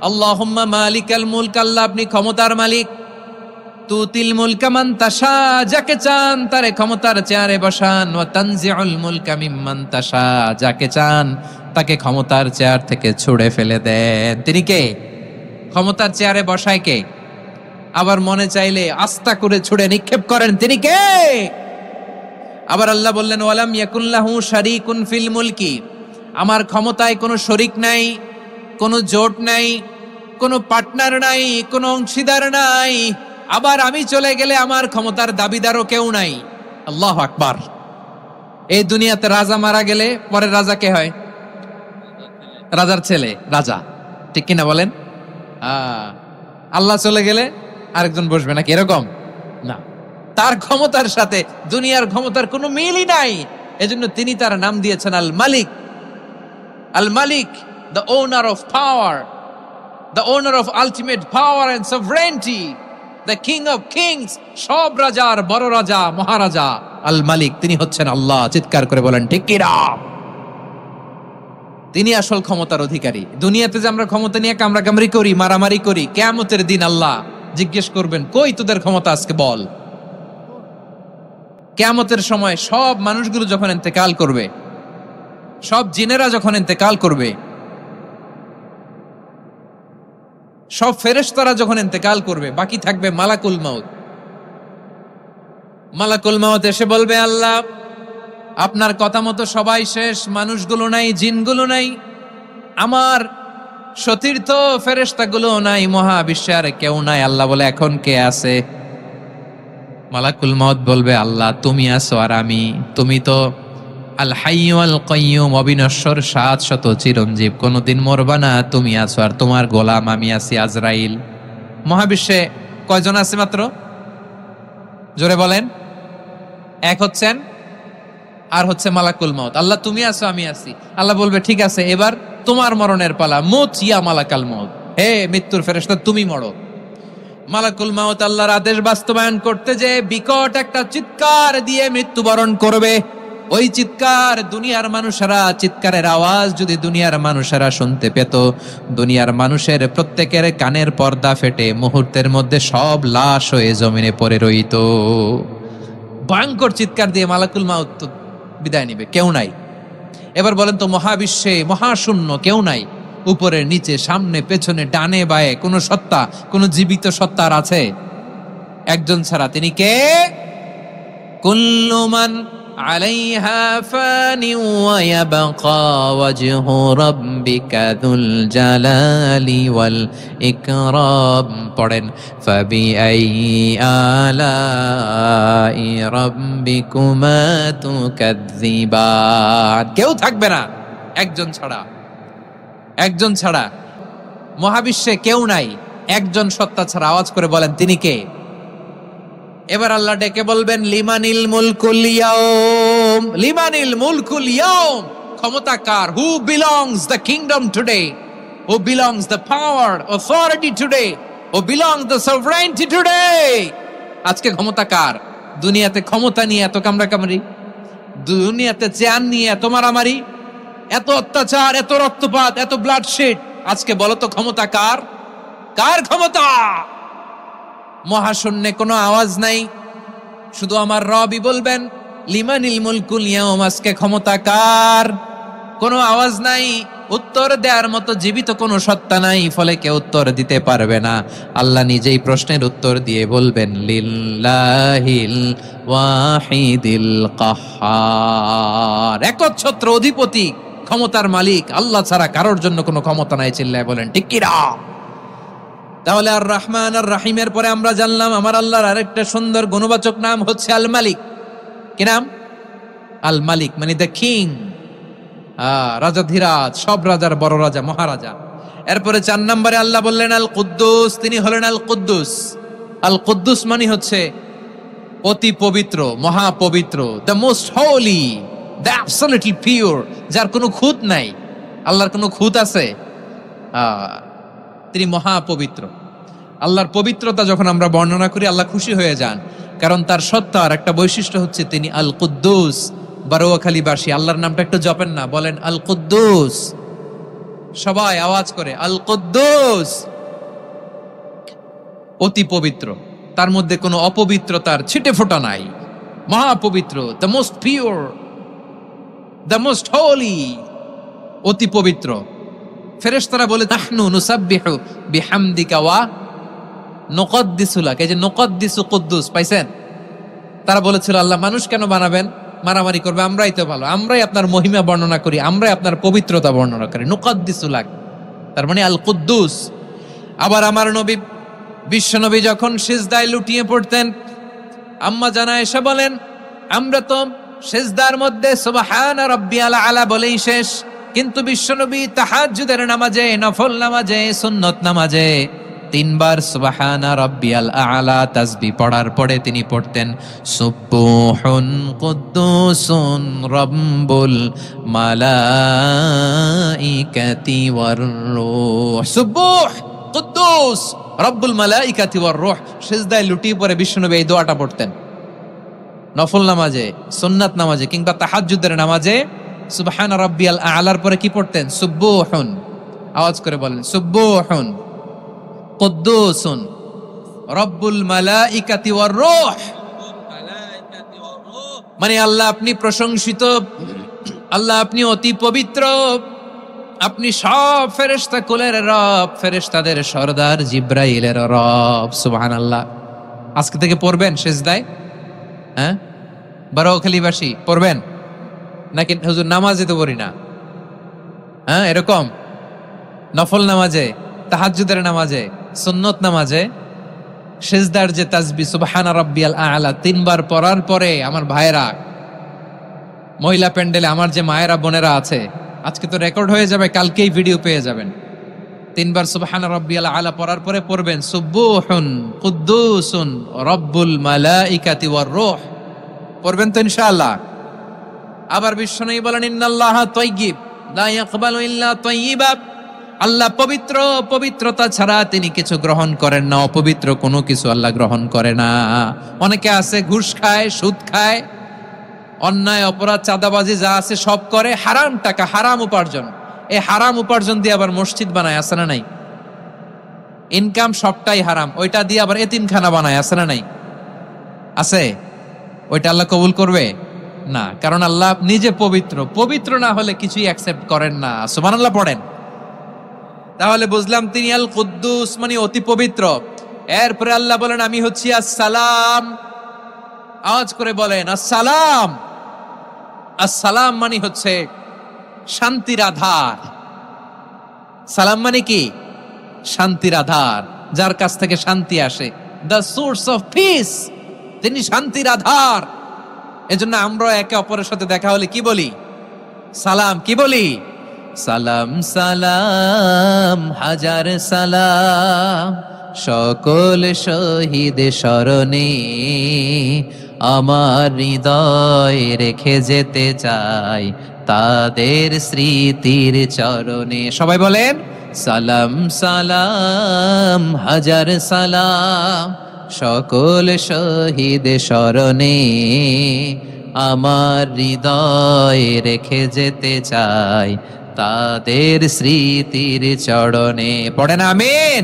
আল্লাহুম্মা মালিকাল মুলক, আল্লাহ আপনি ক্ষমতার মালিক, তুতিল মুলকা মান তাশা, যাকে চান তারে ক্ষমতার চেয়ারে বসান, ওয়া তানজিউল মুলকা মিম্মান তাশা, যাকে চান তাকে ক্ষমতার চেয়ার থেকে ছুঁড়ে ফেলে দেন। তিনি কে? ক্ষমতার চেয়ারে বসায় কে? আবার মনে চাইলে আস্থা করে ছুঁড়ে নিক্ষেপ করেন, তিনি কে? আবার আল্লাহ বললেন, ওয়ালাম ইয়াকুল্লাহু শারীকুন ফিল মুলকি, আমার ক্ষমতায় কোনো শরিক নাই, কোনো জোট নাই, কোনো পার্টনার নাই, কোনো অংশীদার নাই। আবার আমি চলে গেলে আমার ক্ষমতার দাবিদারও কেউ নাই। আল্লাহু আকবার। এই দুনিয়াতে রাজা মারা গেলে পরের রাজা কে হয়? রাজার ছেলে রাজা, ঠিক কিনা বলেন? আল্লাহ চলে গেলে আরেকজন বসবে নাকি? এরকম না, তার ক্ষমতার সাথে দুনিয়ার ক্ষমতার কোনো মিলই নাই। এজন্য তিনি তার নাম দিয়েছেন আল মালিক। আল মালিক, the owner of power, the owner of ultimate power and sovereignty, the king of kings, সব রাজার বড় রাজা, মহারাজা আল মালিক, তিনি হচ্ছেন আল্লাহ। চিৎকার করে বলেন ঠিক কি না? তিনি আসল ক্ষমতার অধিকারী। দুনিয়াতে যে আমরা ক্ষমতা নিয়ে কামড়াকামড়ি করি, মারামারি করি, কিয়ামতের দিন আল্লাহ জিজ্ঞেস করবেন, কই তোদের ক্ষমতা আজকে বল। কিয়ামতের সময় সব মানুষগুলো যখন ইন্তেকাল করবে, সব জিনেরা যখন ইন্তেকাল করবে, সব ফেরেশতারা যখন ইন্তেকাল করবে, বাকি থাকবে মালাকুল মাউত। মালাকুল মাউত এসে বলবে, আল্লাহ আপনার কথা মতো সবাই শেষ, মানুষগুলো নাই, জিনগুলো নাই, আমার সতীর্থ ফেরেশতাগুলো নাই, মহাবিশ্বে আর কেউ নাই। আল্লাহ বলে, এখন কে আছে? মালাকুল মাউত বলবে, আল্লাহ তুমি আছো আর আমি। তুমি তো আল হাইয়্যু আল কাইয়্যুম, অবিনশ্বর, শাশ্বত, চিরঞ্জীব, কোনদিন মরবা না, তুমি আছো আর তোমার গোলাম আমি আছি আজরাইল। মহাবিশ্বে কয়জন আছে মাত্র? জোরে বলেন। এক হচ্ছেন, আর হচ্ছে মালাকুল মাউত। আল্লাহ তুমি আছো আমি আছি। আল্লাহ বলবে, ঠিক আছে, এবার তোমার মরণের পালা, মুত ইয়া মালাকাল মাউত। হে মৃত্যুর ফেরেশতা তুমি মরো। মালাকুল মাউত আল্লাহর আদেশ বাস্তবায়ন করতে যে বিকট একটা চিৎকার দিয়ে মৃত্যুবরণ করবে। ওই চিৎকার দুনিয়ার মানুষেরা, চিৎকারের আওয়াজ যদি দুনিয়ার মানুষেরা শুনতে পেত, দুনিয়ার মানুষের প্রত্যেকের কানের পর্দা ফেটে মুহূর্তের মধ্যে সব লাশ হয়ে জমিনে পড়ে রইত। ভয়ঙ্কর চিৎকার দিয়ে মালাকুল মাউত তো বিদায় নিবে, কেউ নাই। এবার বলেন তো, মহাবিশ্বে মহাশূন্য, কেউ নাই, উপরে নিচে সামনে পেছনে ডানে বায়ে কোন সত্তা, কোন জীবিত সত্তার আছে? একজন ছাড়া, তিনি কে? কুল্লু মান আলাইহা ফানি ওয়া ইয়াবকা ওয়াজহু রাব্বিকা যুল জালালি ওয়াল ইকরাম। পড়েন, ফাবিআইয়ি আলাই রাব্বিকুমা তুকাযযিবান। কেউ থাকবে না একজন ছাড়া, একজন ছাড়া। মহাবিশ্বে কেউ নাই, একজন সত্তা ছাড়া। আওয়াজ করে বলেন, তিনি কে? এবার আল্লাহ ডেকে বলবেন, লিমানিল মুলকুল ইয়াউম, লিমানিল মুলকুল ইয়াউম। ক্ষমতা কার? Who belongs the kingdom today, who belongs the power authority today, who belongs the sovereignty today. আজকে ক্ষমতা কার? দুনিয়াতে ক্ষমতা নিয়ে এত কামড়াকামড়ি, দুনিয়াতে চেয়ার নিয়ে এত মারামারি, এত অত্যাচার, এত রক্তপাত, এত ব্লাডশেড। আজকে বলো তো ক্ষমতা কার? কার ক্ষমতা? মহাশূন্যে কোনো আওয়াজ নাই, শুধু আমার রবই বলবেন, লিমানিল মুলকুল ইয়াউম। আজকে ক্ষমতা কার? কোনো আওয়াজ নাই, উত্তর দেওয়ার মতো জীবিত কোনো সত্তা নাই, ফলে কেউ উত্তর দিতে পারবে না। আল্লাহ নিজেই প্রশ্নের উত্তর দিয়ে বলবেন, লিল্লাহিল ওয়াহিদিল কাহ্হার। একচ্ছত্র অধিপতি, ক্ষমতার মালিক আল্লাহ ছাড়া কারোর জন্য কোনো ক্ষমতা নাই। চিল্লায় বলেন ঠিক কি না? তাহলে আর রহমান আর রাহিমের পরে আমরা জানলাম আমার আল্লাহর আরেকটা সুন্দর গুণবাচক নাম হচ্ছে আল মালিক। কি নাম? আল মালিক, মানে দ্য কিং, রাজাধিরাজ, সব রাজার বড় রাজা, মহারাজা। এরপরে 4 নম্বরে আল্লাহ বললেন আল কুদ্দুস, তিনি হলেন আল কুদ্দুস। আল কুদ্দুস মানে হচ্ছে অতি পবিত্র, মহাপবিত্র, the most holy, the absolutely pure, যার কোনো খুঁত নাই। আল্লাহর কোনো খুঁত আছে? তিনি মহাপবিত্র। আল্লাহর পবিত্রতা যখন আমরা বর্ণনা করি, আল্লাহ খুশি হয়ে যান, কারণ তার সত্তার একটা বৈশিষ্ট্য হচ্ছে তিনি আল কুদ্দুস। বারোয়াখালীবাসী আল্লাহর নামটা একটু জপেন না, বলেন আল কুদ্দুস, সবাই আওয়াজ করে আল কুদ্দুস। অতি পবিত্র, তার মধ্যে কোনো অপবিত্রতার ছিটে ফোঁটা নাই, মহাপবিত্র, the most pure, the most holy, অতি পবিত্র। ফেরেশতারা বলে, নাহনু নুসাব্বিহু বিহামদিকা ওয়া নুকদ্দিসু লাক। এই যে নুকদ্দিসু কুদ্দুস পাইছেন? তারা বলেছিল, আল্লাহ মানুষ কেন বানাবেন, মারামারি করবে, আমরাই তো ভালো, আমরাই আপনার মহিমা বর্ণনা করি, আমরাই আপনার পবিত্রতা বর্ণনা করি। নুকদ্দিসু লাক, তার মানে আল কুদ্দুস। আবার আমার নবী, বিশ্ব নবী যখন সিজদায় লুটিয়ে পড়তেন, আম্মা জানা এসে বলেন, আমরা তো সিজদার মধ্যে সুবহানা রাব্বিয়াল আলা বলেই শেষ, কিন্তু বিশ্বনবী তাহাজ্জুদের নামাজে, নফল নামাজে, সুন্নত নামাজে 3 বার সুবহানা রাব্বিয়াল আলা তাসবিহ পড়ার পরে তিনি পড়তেন, সুবহুন কুদ্দুসুন রাব্বুল মালাইকাতি ওয়ার রূহ। সুবহ কুদ্দুস রব্বুল মালাইকাতি ওয়ার রূহ। সিজদায় লুটিয়ে পড়ে বিশ্বনবী এই দোয়াটা পড়তেন। নফল নামাজে, সুন্নাত নামাজে কিংবা তাহাজ্জুদের নামাজে সুবহান রাব্বিয়াল আলার পরে কি পড়তেন? সুবহুন। আওয়াজ করে বলেন, সুবহুন কুদ্দুসুন রব্বুল মালাইকাতি ওয়ার রূহ। মানে আল্লাহ আপনি প্রশংসিত, আল্লাহ আপনি অতি পবিত্র, আপনি সব ফেরেশতা কুলের রব, ফেরেশতাদের সরদার জিব্রাইলের রব। সুবহানাল্লাহ। আজকে থেকে পড়বেন সিজদায়? হ্যাঁ, বারোখালীবাসী পড়বেন নাকি? হুজুর নামাজে তো পড়ি না। হ্যাঁ, এরকম নফল নামাজে, তাহাজ্জুদের নামাজে, সুন্নত নামাজে সিজদার যে তাসবিহ সুবহানা রাব্বিয়াল আলা 3 বার পড়ার পরে আমার ভাইরা, মহিলা প্যান্ডেলে আমার যে মায়েরা বোনেরা আছে, আজকে তো রেকর্ড হয়ে যাবে, কালকেই ভিডিও পেয়ে যাবেন। 3 বার সুবহানা রাব্বিয়াল আলা পড়ার পরে পড়বেন সুবহুন কুদ্দুসুন রব্বুল মালাইকাতি ওয়ার রূহ। পড়বেন তো ইনশাআল্লাহ। আবার বিশ্বনবী বলেন, ইন্নাল্লাহা তাইয়্যিব লা ইয়াকবালু ইল্লা তাইয়্যিবা। আল্লাহ পবিত্র, পবিত্রতা ছাড়া তিনি কিছু গ্রহণ করেন না, অপবিত্র কোনো কিছু আল্লাহ গ্রহণ করে না। অনেকে আছে ঘুষ খায়, সুদ খায়, অন্যায় অপরাধ চাঁদাবাজি যা আছে সব করে, হারাম টাকা, হারাম উপার্জন। এই হারাম উপার্জন দিয়ে আবার মসজিদ বানায়, আছে না নাই? ইনকাম সবটাই হারাম, ওইটা দিয়ে আবার এতিমখানা বানায়, আছে না নাই? আছে। ওইটা আল্লাহ কবুল করবে না, কারণ আল্লাহ নিজে পবিত্র। পবিত্র না হলে কিছুই অ্যাকসেপ্ট করেন না। সুবহানাল্লাহ পড়েন। তাহলে বুঝলাম তিনি আল কুদ্দুস মানে অতি পবিত্র। এরপরে আল্লাহ বলেন আমি হচ্ছি আসসালাম। আওয়াজ করে বলেন আসসালাম। আসসালাম মানে হচ্ছে শান্তির আধার। সালাম মানে কি? শান্তির আধার, যার কাছ থেকে শান্তি আসে। দ্য সোর্স অফ পিস, তিনি শান্তির আধার। এজন্য আমরা একে অপরের সাথে দেখা হলে কি বলি? সালাম। কি বলি? সালাম সালাম হাজার সালাম, সকল শহীদ স্মরণে আমার হৃদয় রেখে যেতে চাই তাদের স্মৃতির চরণে। সবাই বলেন সালাম সালাম হাজার সালাম, সকল শহীদ স্মরণে আমার হৃদয় রেখে যেতে চাই তাদের স্মৃতির চরণে। পড়েন আমিন।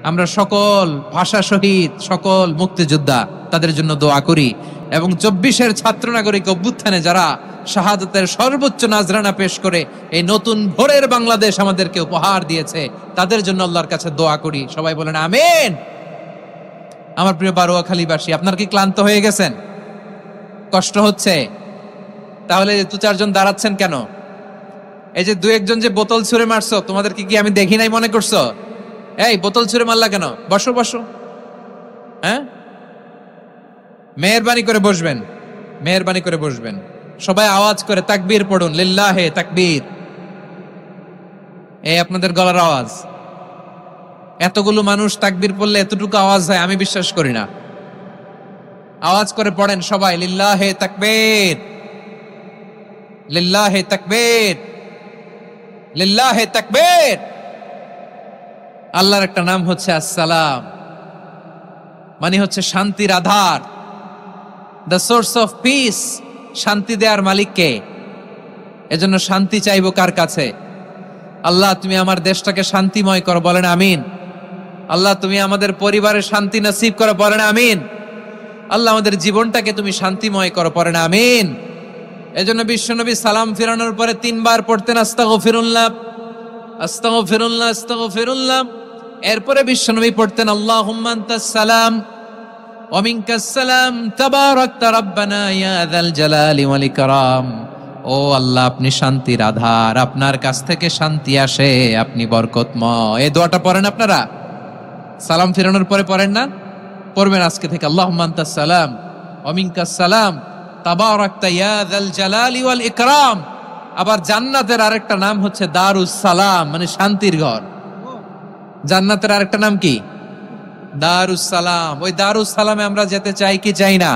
আমরা সকল ভাষা শহীদ, সকল মুক্তিযোদ্ধা, তাদের জন্য দোয়া করি। এবং 24-এর ছাত্র নাগরিক অভ্যুত্থানে যারা শাহাদাতের সর্বোচ্চ নাজরানা পেশ করে এই নতুন ভোরের বাংলাদেশ আমাদেরকে উপহার দিয়েছে, তাদের জন্য আল্লাহর কাছে দোয়া করি। সবাই বলেন আমিন। আমার প্রিয় বারোয়াখালীবাসী, আপনার কি ক্লান্ত হয়ে গেছেন? কষ্ট হচ্ছে? তাহলে 2-4 জন দাঁড়াচ্ছেন কেন? এই যে 2-1 জন যে বোতল ছুঁড়ে মারছো, তোমাদের কি আমি দেখি নাই মনে করছো? এই বোতল ছুঁড়ে মারলা কেন? বসো বসো। হ্যাঁ, মেহেরবানি করে বসবেন, মেহেরবানি করে বসবেন। সবাই আওয়াজ করে তাকবীর পড়ুন, লিল্লাহে তাকবীর। এই আপনাদের গলার আওয়াজ। এতগুলো মানুষ তাকবীর পড়লে এতটুকু আওয়াজ হয়? আমি বিশ্বাস করি না। আওয়াজ করে পড়েন সবাই, লিল্লাহে তাকবীর, লিল্লাহে তাকবীর, লিল্লাহে তাকবীর। আল্লাহর একটা নাম হচ্ছে আসসালাম, মানে হচ্ছে শান্তির আধার, দ্য সোর্স অফ পিস। শান্তি দেওয়ার মালিক কে? এজন্য শান্তি চাইবো কার কাছে? আল্লাহ তুমি আমার দেশটাকে শান্তিময় করো, বলেন আমিন। আল্লাহ তুমি আমাদের পরিবারে শান্তি নসিব করো, বলেন আমিন। আল্লাহ আমাদের জীবনটাকে তুমি শান্তিময় করো, পড়েন আমিন। এজন্য বিশ্বনবী সালাম ফিরানোর পরে 3 বার পড়তেন আস্তাগফিরুল্লাহ, আস্তাগফিরুল্লাহ, আস্তাগফিরুল্লাহ। এরপরে বিশ্বনবী পড়তেন আল্লাহুম্মা আনতাস সালাম ওয়া মিনকাস সালাম তাবারাকতা রাব্বানা ইয়া যাল জালালি ওয়াল ইকরাম। ও আল্লাহ, আপনি শান্তির আধার, আপনার কাছ থেকে শান্তি আসে, আপনি বরকতময়। এই দোয়াটা পড়েন আপনারা সালাম ফিরানোর পরে, পড়েন না? পড়বেন আজকে থেকে। আল্লাহুম্মা আনতাস সালাম ওয়া মিনকাস সালাম তাবারাকতা ইয়া যাল জালালি ওয়াল ইকরাম। আবার জান্নাতের আরেকটা নাম হচ্ছে দারুস সালাম, মানে শান্তির ঘর। জান্নাতের আরেকটা নাম কি? দারুস সালাম। ওই দারুস সালামে আমরা যেতে চাই কি চাই না?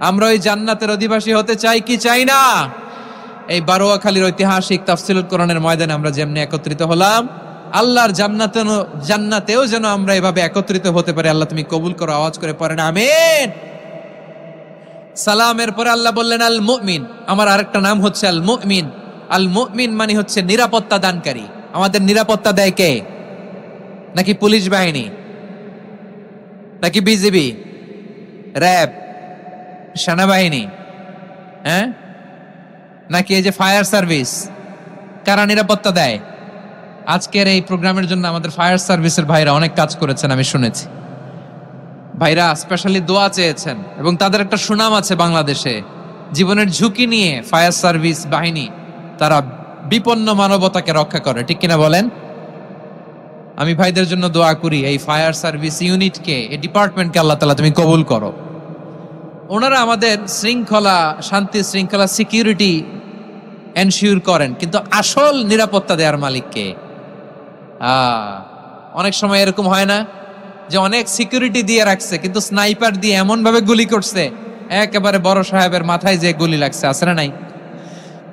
আমরা ওই জান্নাতের অধিবাসী হতে চাই কি চাই না? এই বারোয়াখালীর ঐতিহাসিক তাফসীরুল কোরআনের ময়দানে আমরা যেমনি একত্রিত হলাম, আল্লাহর জান্নাতেও যেন আমরা এভাবে একত্রিত হতে পারি। আল্লাহ তুমি কবুল করো। আওয়াজ করে পড়েন আমিন। সালামের পরে আল্লাহ বললেন আল মুমিন। আমার আরেকটা নাম হচ্ছে আল মুমিন। আল মুমিন মানে হচ্ছে নিরাপত্তা দানকারী। আমাদের নিরাপত্তা দেয় কে? নাকি পুলিশ বাহিনী, নাকি বিজিবি, র্যাব, সেনাবাহিনী, হ্যাঁ, নাকি এই যে ফায়ার সার্ভিস? কারা নিরাপত্তা দেয়? আজকের এই প্রোগ্রামের জন্য আমাদের ফায়ার সার্ভিসের ভাইরা অনেক কাজ করেছেন, আমি শুনেছি। ভাইরা স্পেশালি দোয়া চেয়েছেন এবং তাদের একটা সুনাম আছে বাংলাদেশে। জীবনের ঝুঁকি নিয়ে ফায়ার সার্ভিস বাহিনী তারা বিপন্ন মানবতাকে রক্ষা করে, ঠিক কিনা বলেন? আমি ভাইদের জন্য দোয়া করি, এই ফায়ার সার্ভিস ইউনিটকে, এই ডিপার্টমেন্টকে আল্লাহ তাআলা তুমি কবুল করো। ওনারা আমাদের শৃঙ্খলা, শান্তি শৃঙ্খলা, সিকিউরিটি এনশিওর করেন, কিন্তু আসল নিরাপত্তা দেওয়ার মালিক কে? অনেক সময় এরকম হয় না যে অনেক সিকিউরিটি দিয়ে রাখছে, কিন্তু স্নাইপার দিয়ে এমন ভাবে গুলি করছে একেবারে বড় সাহেবের মাথায় যে গুলি লাগছে, আছে না নাই?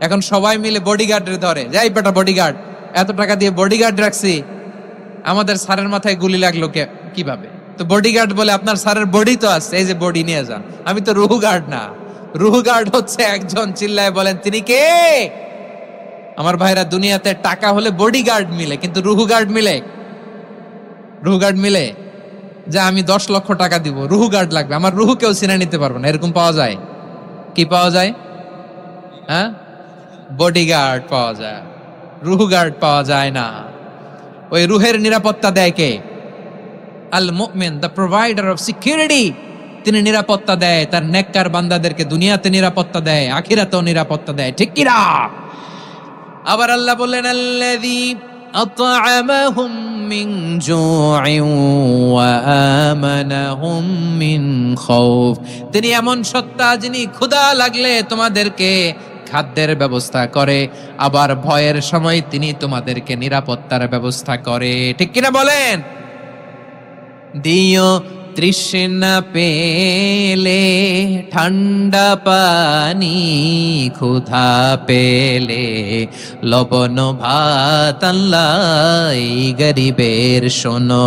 এখন সবাই মিলে বডিগার্ডের ধরে, যাই বেটা বডিগার্ড, এত টাকা দিয়ে বডিগার্ড রাখছি, আমাদের স্যারের মাথায় গুলি লাগলো কিভাবে? তো বডিগার্ড বলে আপনার স্যারের বডি তো আছে, এই যে বডি নিয়ে যান। আমি তো রুহু গার্ড না, রুহু গার্ড হচ্ছে একজন, চিল্লায় বলেন তিনি কে? আমার ভাইরা, দুনিয়াতে টাকা হলে বডিগার্ড মিলে, কিন্তু রুহু গার্ড মিলে? রুহু গার্ড মিলে? যে আমি 10 লক্ষ টাকা দিব, রুহু গার্ড লাগবে, আমার রুহু কেউ চিনে নিতে পারবে না, এরকম পাওয়া যায়? কি পাওয়া যায়? হ্যাঁ, বডিগার্ড পাওয়া যায়, রুহু গার্ড পাওয়া যায় না। ওই রুহের নিরাপত্তা দেয় কে? আল মুমিন, দ্য প্রোভাইডার অফ সিকিউরিটি। তিনি নিরাপত্তা দেয় তার নেককার বান্দাদেরকে, দুনিয়াতে নিরাপত্তা দেয়, আখিরাতেও নিরাপত্তা দেয়, ঠিক কি না? আবার আল্লাহ বললেন আল্লাযী আত'আমাহুম মিন জু'ইন ওয়া আমানাহুম মিন খাউফ। তিনি এমন সত্তা যিনি ক্ষুধা লাগলে তোমাদেরকে খাদ্যের ব্যবস্থা করে, আবার ভয়ের সময় তিনি তোমাদেরকে নিরাপত্তার ব্যবস্থা করে, ঠিক কিনা বলেন? দিও তৃষ্ণা পেলে ঠান্ডা পানি, ক্ষুধা পেলে লবণ ভাত, আল্লাহ এই গরিবের শোনো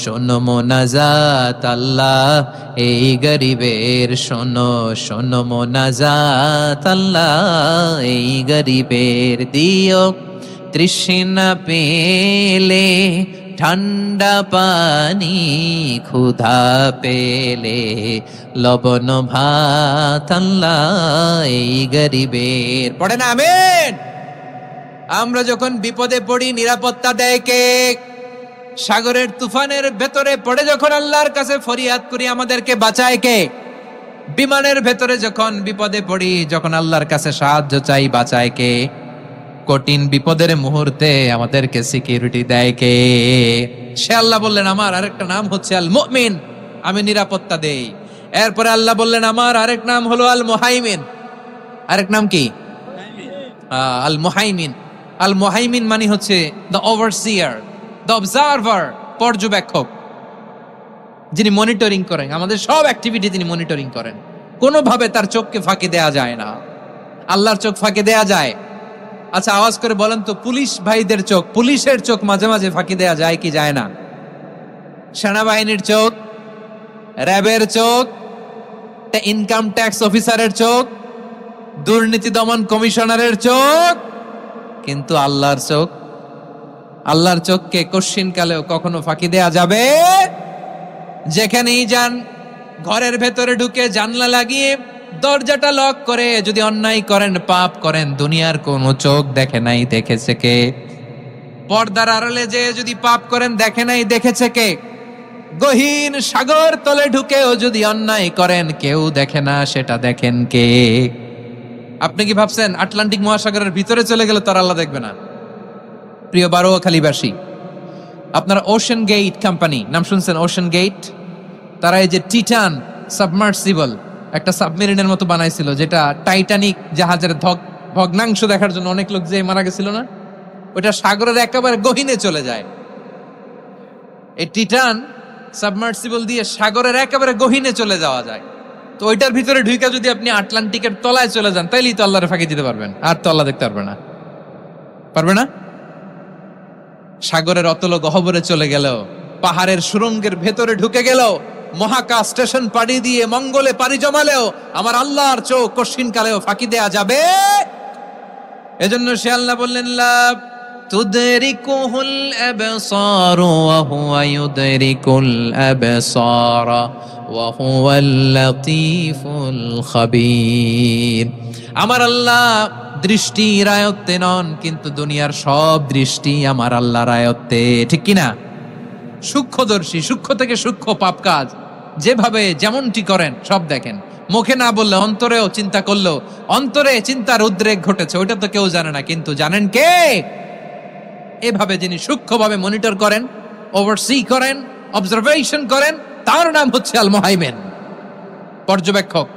শোনো মোনাজাত, আল্লাহ এই গরিবের শোনো শোনো মোনাজাত, আল্লাহ এই গরিবের। দিও তৃষ্ণা পেলে ঠান্ডা পানি, ক্ষুধা পেলে লবণ ভাত, আল্লাহ এই গরিবের। পড়ে না আমিন? আমরা যখন বিপদে পড়ি নিরাপত্তা দেয় কে? সাগরের তুফানের ভেতরে পড়ে যখন আল্লাহর কাছে ফরিয়াদ করি আমাদেরকে বাঁচায় কে? বিমানের ভেতরে যখন বিপদে পড়ি, যখন আল্লাহর কাছে সাহায্য চাই, বাঁচায় কে? কঠিন বিপদের মুহূর্তে আমাদেরকে সিকিউরিটি দেয় কে? সে আল্লাহ বললেন আমার আরেকটা নাম হচ্ছে আল মুমিন, আমি নিরাপত্তা দেই। এরপরে আল্লাহ বললেন আমার আরেক নাম হলো আল মুহাইমিন। আরেক নাম কি? আল মুহাইমিন। আল মুহাইমিন মানে হচ্ছে দ্য ওভারসিয়ার, দ্য অবজারভার, পর্যবেক্ষক, যিনি মনিটরিং করেন আমাদের সব অ্যাক্টিভিটি, তিনি মনিটরিং করেন। কোনোভাবে তার চোখকে ফাঁকি দেয়া যায় না। আল্লাহর চোখ ফাঁকি দেয়া যায়? আচ্ছা আওয়াজ করে বলেন তো, পুলিশ ভাইদের চোখ, পুলিশের চোখ মাঝে মাঝে ফাঁকি দেয়া যায় কি যায় না? সেনাবাহিনীর চোখ, র্যাবের চোখ, ইনকাম ট্যাক্স অফিসারের চোখ, দুর্নীতি দমন কমিশনারের চোখ, কিন্তু আল্লাহর চোখ? আল্লাহর চোখকে কশ্চিনকালেও কখনো ফাঁকি দেয়া যাবে? যেখানেই যান, ঘরের ভেতরে ঢুকে জানলা লাগিয়ে দরজাটা লক করে যদি অন্যায় করেন, পাপ করেন, দুনিয়ার কোন চোখ দেখে নাই, দেখেছে কে? পর্দার আড়ালে যে যদি পাপ করেন, দেখে নাই, দেখেছে কে? গহীন সাগর তলে ঢুকেও যদি অন্যায় করেন, কেউ দেখে না, সেটা দেখেন কে? আপনি কি ভাবছেন আটলান্টিক মহাসাগরের ভিতরে চলে গেলে তো আল্লাহ দেখবে না? প্রিয় বারোয়াখালীবাসী, আপনারা ওশান গেট কোম্পানি নাম শুনছেন? ওশান গেট, তারা এই যে টিটান সাবমার্সিবল একটা সাবমেরিনের মতো বানাইছিল, যেটা টাইটানিক জাহাজের ভগ্নাংশ দেখার জন্য অনেক লোক যে মারা গেছিল না, ওটা সাগরের একেবারে গহীনে চলে যায়। এই টিটান সাবমার্সিবল দিয়ে সাগরের একেবারে গহীনে চলে যাওয়া যায়। তো ওইটার ভিতরে ঢুইকা যদি আপনি আটলান্টিকের তলায় চলে যান, তাইলেই তো আল্লাহরে ফাঁকি দিতে পারবেন, আর তো আল্লাহ দেখতে পারবে না। পারবে না? সাগরের অতল গহ্বরে চলে গেল, পাহাড়ের সুরঙ্গের ভেতরে ঢুকে গেল, মহাকাশ স্টেশন পাড়ি দিয়ে মঙ্গলে পাড়ি জমালেও আমার আল্লাহর চোখ কশ্চিনকালেও ফাঁকি দেয়া যাবে? এজন্য সে আল্লাহ বললেন লা তুদরিকুহুল আবসার ওয়া হুয়া ইউদরিকুল আবসার ওয়া হুয়াল লাতীফুল খাবীর। আমার আল্লাহ দৃষ্টির আয়ত্তে নন, কিন্তু দুনিয়ার সব দৃষ্টি আমার আল্লাহর আয়ত্তে, ঠিক কিনা? সূক্ষ্মদর্শী, সূক্ষ্ম থেকে সূক্ষ্ম পাপ কাজ যেভাবে যেমনটি করেন সব দেখেন। মুখে না বললে অন্তরেও চিন্তা করলো, অন্তরে চিন্তার উদ্রেক ঘটেছে, ওইটা তো কেউ জানে না, কিন্তু জানেন কে? এভাবে যিনি সূক্ষ্মভাবে মনিটর করেন, ওভারসি করেন, অবজারভেশন করেন, তার নাম হচ্ছে আল মুহাইমিন, পর্যবেক্ষক।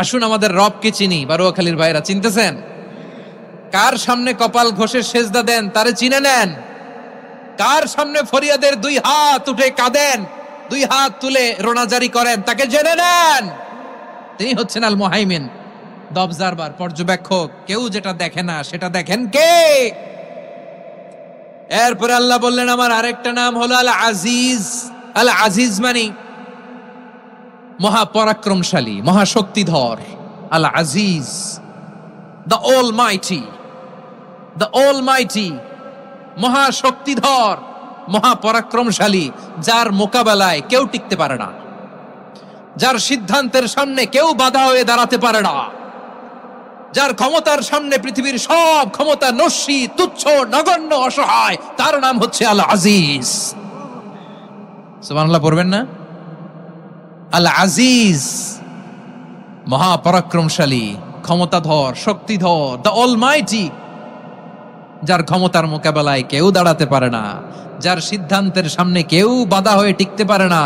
আসুন আমাদের রবকে চিনি। বারোয়াখালীর ভাইরা, চিনতেছেন? কার সামনে কপাল ঘষে সেজদা দেন তারে চিনে নেন। কার সামনে ফরিয়াদের 2 হাত উঠে কাঁদেন, 2 হাত তুলে রোনাজারি করেন, তাকে জেনে নেন। তিনি হচ্ছেন আল মুহাইমিন, দ্য অবজারভার, পর্যবেক্ষক। কেউ যেটা দেখে না সেটা দেখেন কে? এরপরে আল্লাহ বললেন আমার আরেকটা নাম হলো আল আজিজ। আল আজিজ মানে মহাপরাক্রমশালী, মহাশক্তিধর। আল আজিজ, দ্য অলমাইটি, দ্য অলমাইটি, মহাশক্তিধর, মহাপরাক্রমশালী, যার মোকাবেলায় কেউ টিকতে পারে না, যার সিদ্ধান্তের সামনে কেউ বাধা হয়ে দাঁড়াতে পারে না, যার ক্ষমতার সামনে পৃথিবীর সব ক্ষমতা নস্যি, তুচ্ছ, নগণ্য, অসহায়, তার নাম হচ্ছে আল আজিজ। সুবহানাল্লাহ পড়বেন না? আল আজিজ, মহাপরাক্রমশালী, ক্ষমতাধর, শক্তিধর, দ্য অলমাইটি, যার ক্ষমতার মোকাবেলায় কেউ দাঁড়াতে পারে না, যার সিদ্ধান্তের সামনে কেউ বাধা হয়ে টিকতে পারে না,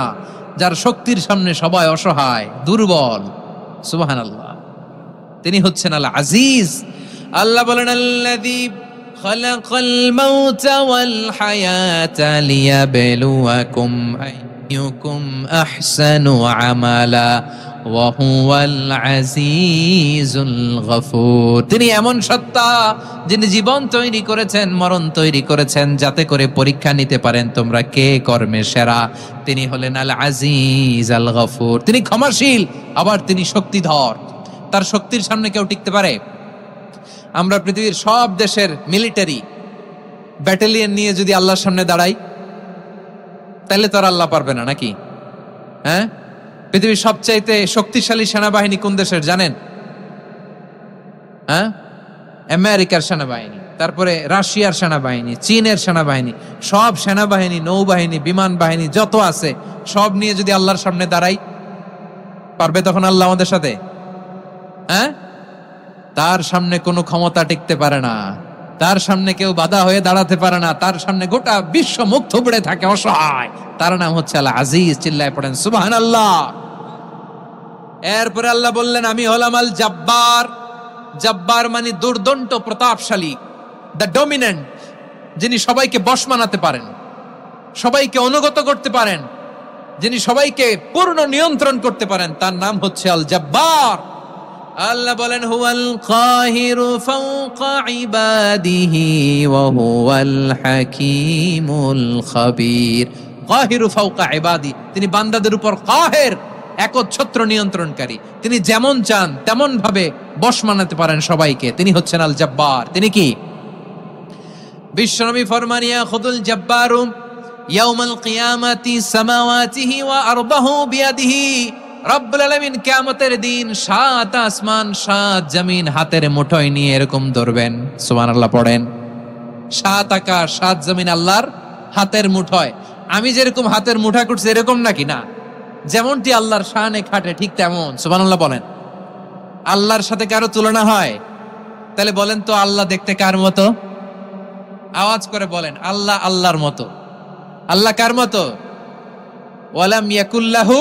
যার শক্তির সামনে সবাই অসহায়, দুর্বল। সুবহানাল্লাহ, তিনি হচ্ছেন আল আজিজ। আল্লাহ বলেন আল্লাযী খালাকাল মাউতা ওয়াল হায়াতা লিয়াবলুয়াকুম আইয়ুকুম আহসানু আমালা ওয়া হুয়াল আজিজুল গফুর। তিনি এমন সত্তা যিনি জীবন তৈরি করেছেন, মরণ তৈরি করেছেন, যাতে করে পরীক্ষা নিতে পারেন তোমরা কে কর্মে সেরা। তিনি হলেন আল আজিজ আল গফুর। তিনি ক্ষমাশীল, আবার তিনি শক্তিধর। তার শক্তির সামনে কেউ টিকতে পারে? আমরা পৃথিবীর সব দেশের মিলিটারি ব্যাটালিয়ন নিয়ে যদি আল্লাহর সামনে দাঁড়াই, তাহলে তো আর আল্লাহ পারবে না, নাকি? হ্যাঁ, পৃথিবীর সবচাইতে শক্তিশালী সেনাবাহিনী কোন দেশের জানেন? হ্যাঁ, আমেরিকার সেনাবাহিনী, তারপরে রাশিয়ার সেনাবাহিনী, চীনের সেনাবাহিনী, সব সেনাবাহিনী, নৌবাহিনী, বিমান বাহিনী যত আছে সব নিয়ে যদি আল্লাহর সামনে দাঁড়াই, পারবে তখন আল্লাহ আমাদের সাথে? হ্যাঁ, তার সামনে কোনো ক্ষমতা টিকতে পারে না, তার সামনে কেউ বাধা হয়ে দাঁড়াতে পারে না, তার সামনে গোটা বিশ্ব মুখ থুবড়ে থাকে, অসহায়। তার নাম হচ্ছে আল আজিজ। চিল্লায় পড়েন সুবহানাল্লাহ। এরপরে আল্লাহ বললেন আমি হলাম আল জব্বার। জব্বার মানে দুর্দন্ত, প্রতাপশালী, দ্য ডমিনেন্ট, যিনি সবাইকে বশ মানাতে পারেন, সবাইকে অনুগত করতে পারেন, যিনি সবাইকে পূর্ণ নিয়ন্ত্রণ করতে পারেন, তার নাম হচ্ছে আল জব্বার। আল্লাহ বলেন হুয়াল কাহিরু ফাওকা ইবাদিহি ওয়া হুয়াল হাকীমুল খাবীর। কাহিরু ফাওকা ইবাদি, তিনি বান্দাদের উপর কাহের, একচ্ছত্র নিয়ন্ত্রণকারী। তিনি যেমন চান তেমন ভাবে বশ মানাতে পারেন সবাইকে। তিনি হচ্ছেন আল জব্বার। তিনি কি? বিশ্বনবী ফরমান ইয়াখুদুল জব্বারু ইয়াউমাল কিয়ামাতি সামাওয়াতিহি ওয়া আরদাহু বিয়াদিহি। রব্বুল আলামিন কিয়ামতের দিন 7 আসমান 7 জমিন হাতের মুঠোয় নিয়ে এরকম ধরবেন। সুবহানাল্লাহ পড়েন। 7 আকাশ 7 জমিন আল্লাহর হাতের মুঠোয়। আমি যেরকম হাতের মুঠা করছি এরকম নাকি? না, যেমনটি আল্লাহর শানে খাটে ঠিক তেমন। সুবহানাল্লাহ বলেন। আল্লাহর সাথে কারো তুলনা হয়? তাহলে বলেন তো আল্লাহ দেখতে কার মতো? আওয়াজ করে বলেন, আল্লাহ আল্লাহর মতো। আল্লাহ কার মতো? ওয়ালাম ইয়াকুল্লাহু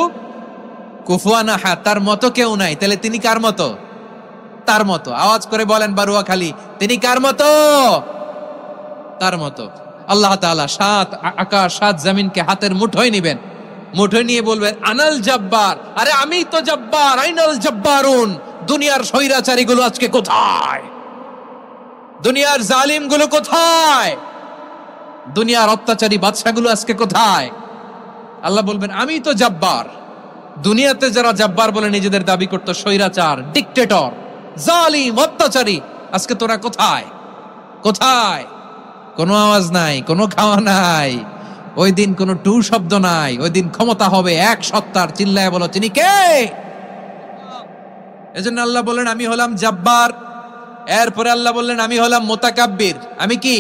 কুফুয়ান আহাদ, তার মতো কেউ নাই। তাহলে তিনি কার মতো? তার মতো। আওয়াজ করে বলেন বারুয়াখালী, তিনি কার মতো? তার মতো। আল্লাহ তাআলা 7 আকাশ 7 জমিনকে হাতের মুঠোয় নিবেন, মুঠোয় নিয়ে বলবেন আনাল জব্বার। আরে আমি তো জব্বার, আইনাল জব্বারুন। দুনিয়ার স্বৈরাচারী গুলো আজকে কোথায়? দুনিয়ার জালিম গুলো কোথায়? দুনিয়ার অত্যাচারী বাদশাগুলো আজকে কোথায়? আল্লাহ বলবেন আমি তো জব্বার। দুনিয়াতে যারা জব্বার বলে নিজেদের দাবি করত, স্বৈরাচার, ডিক্টেটর, জালিম, অত্যাচারী, আজকে তোরা কোথায়? কোথায়? কোনো আওয়াজ নাই, কোনো খাওয়া নাই, ওই দিন কোনো টু শব্দ নাই। ওই দিন ক্ষমতা হবে এক সত্তার। চিল্লায় বলো তিনি কে? এজন্য আল্লাহ বললেন আমি হলাম জব্বার। এরপরে আল্লাহ বললেন আমি হলাম মুতাকাব্বির। আমি কি?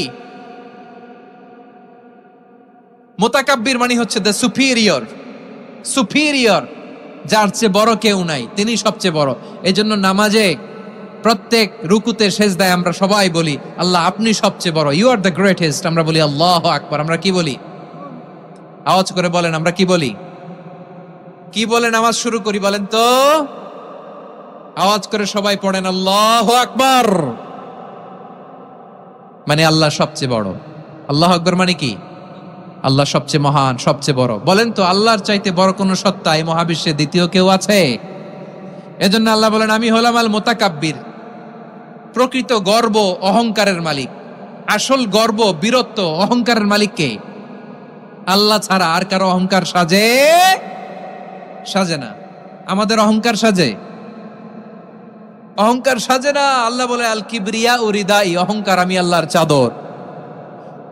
মুতাকাব্বির মানে হচ্ছে দ্য সুপিরিয়র। সুপিরিয়র, যার চেয়ে বড় কেউ নাই, তিনি সবচেয়ে বড়। এই জন্য নামাজে প্রত্যেক রুকুতে সেজদায় আমরা সবাই বলি আল্লাহ আপনি সবচেয়ে বড়, ইউ আর দ্য গ্রেটেস্ট। আমরা বলি আল্লাহু আকবার। আমরা কি বলি? আওয়াজ করে বলেন, আমরা কি বলি? কি বলে নামাজ শুরু করি বলেন তো? আওয়াজ করে সবাই পড়েন আল্লাহু আকবার। মানে আল্লাহ সবচেয়ে বড়। আল্লাহু আকবার মানে কি? আল্লাহ সবচেয়ে মহান, সবচেয়ে বড়। বলেন তো আল্লাহর চাইতে বড় কোন সত্তা এই মহাবিশ্বে দ্বিতীয় কেউ আছে? এজন্য আল্লাহ বলেন আমি হলাম আল মুতাকাব্বির, প্রকৃত গর্ব অহংকারের মালিক। আসল গর্ব, বীরত্ব, অহংকারের মালিক কে? আল্লাহ ছাড়া আর কারো অহংকার সাজে না। আমাদের অহংকার সাজে? অহংকার সাজে না। আল্লাহ বলে আল কিবরিয়া উরিদাই, অহংকার আমি আল্লাহর চাদর।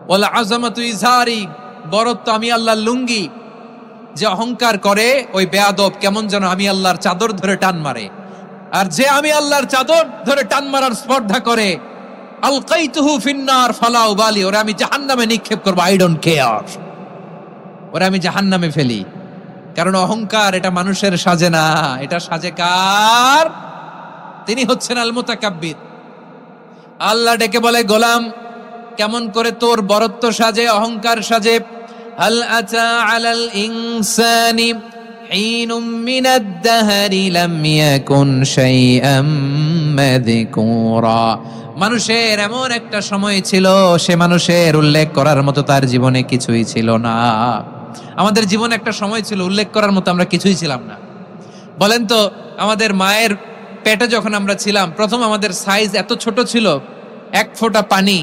ওয়াল আযামাতু ইজারি, বরত্ব আমি আল্লাহর লুঙ্গি। যে অহংকার করে ওই বেয়াদব কেমন যেন আমি আল্লাহর চাদর ধরে টান মারে। আর যে আমি আল্লাহর চাদর ধরে টান মারার স্পর্ধা করে, আলকাইতুহু ফিন্নার ফালা উবালি, ওরে আমি জাহান্নামে নিক্ষেপ করব, আই ডোন্ট কেয়ার, ওরে আমি জাহান্নামে ফেলি। কারণ অহংকার এটা মানুষের সাজে না, এটা সাজে কার? তিনি হচ্ছেন আল মুতাকাব্বির। আল্লাহ ডেকে বলে, গোলাম কেমন করে তোর বরত্ব সাজে, অহংকার সাজে? হাল আতা আলাল ইনসানি হিনুম মিনাদ দাহরি লাম ইয়াকুন শাইআম মাযকুরা। মানুষের এমন একটা সময় ছিল, সে মানুষের উল্লেখ করার মতো তার জীবনে কিছুই ছিল না। আমাদের জীবনে একটা সময় ছিল উল্লেখ করার মতো আমরা কিছুই ছিলাম না। বলেন তো, আমাদের মায়ের পেটে যখন আমরা ছিলাম, প্রথম আমাদের সাইজ এত ছোট ছিল, এক ফোঁটা পানি,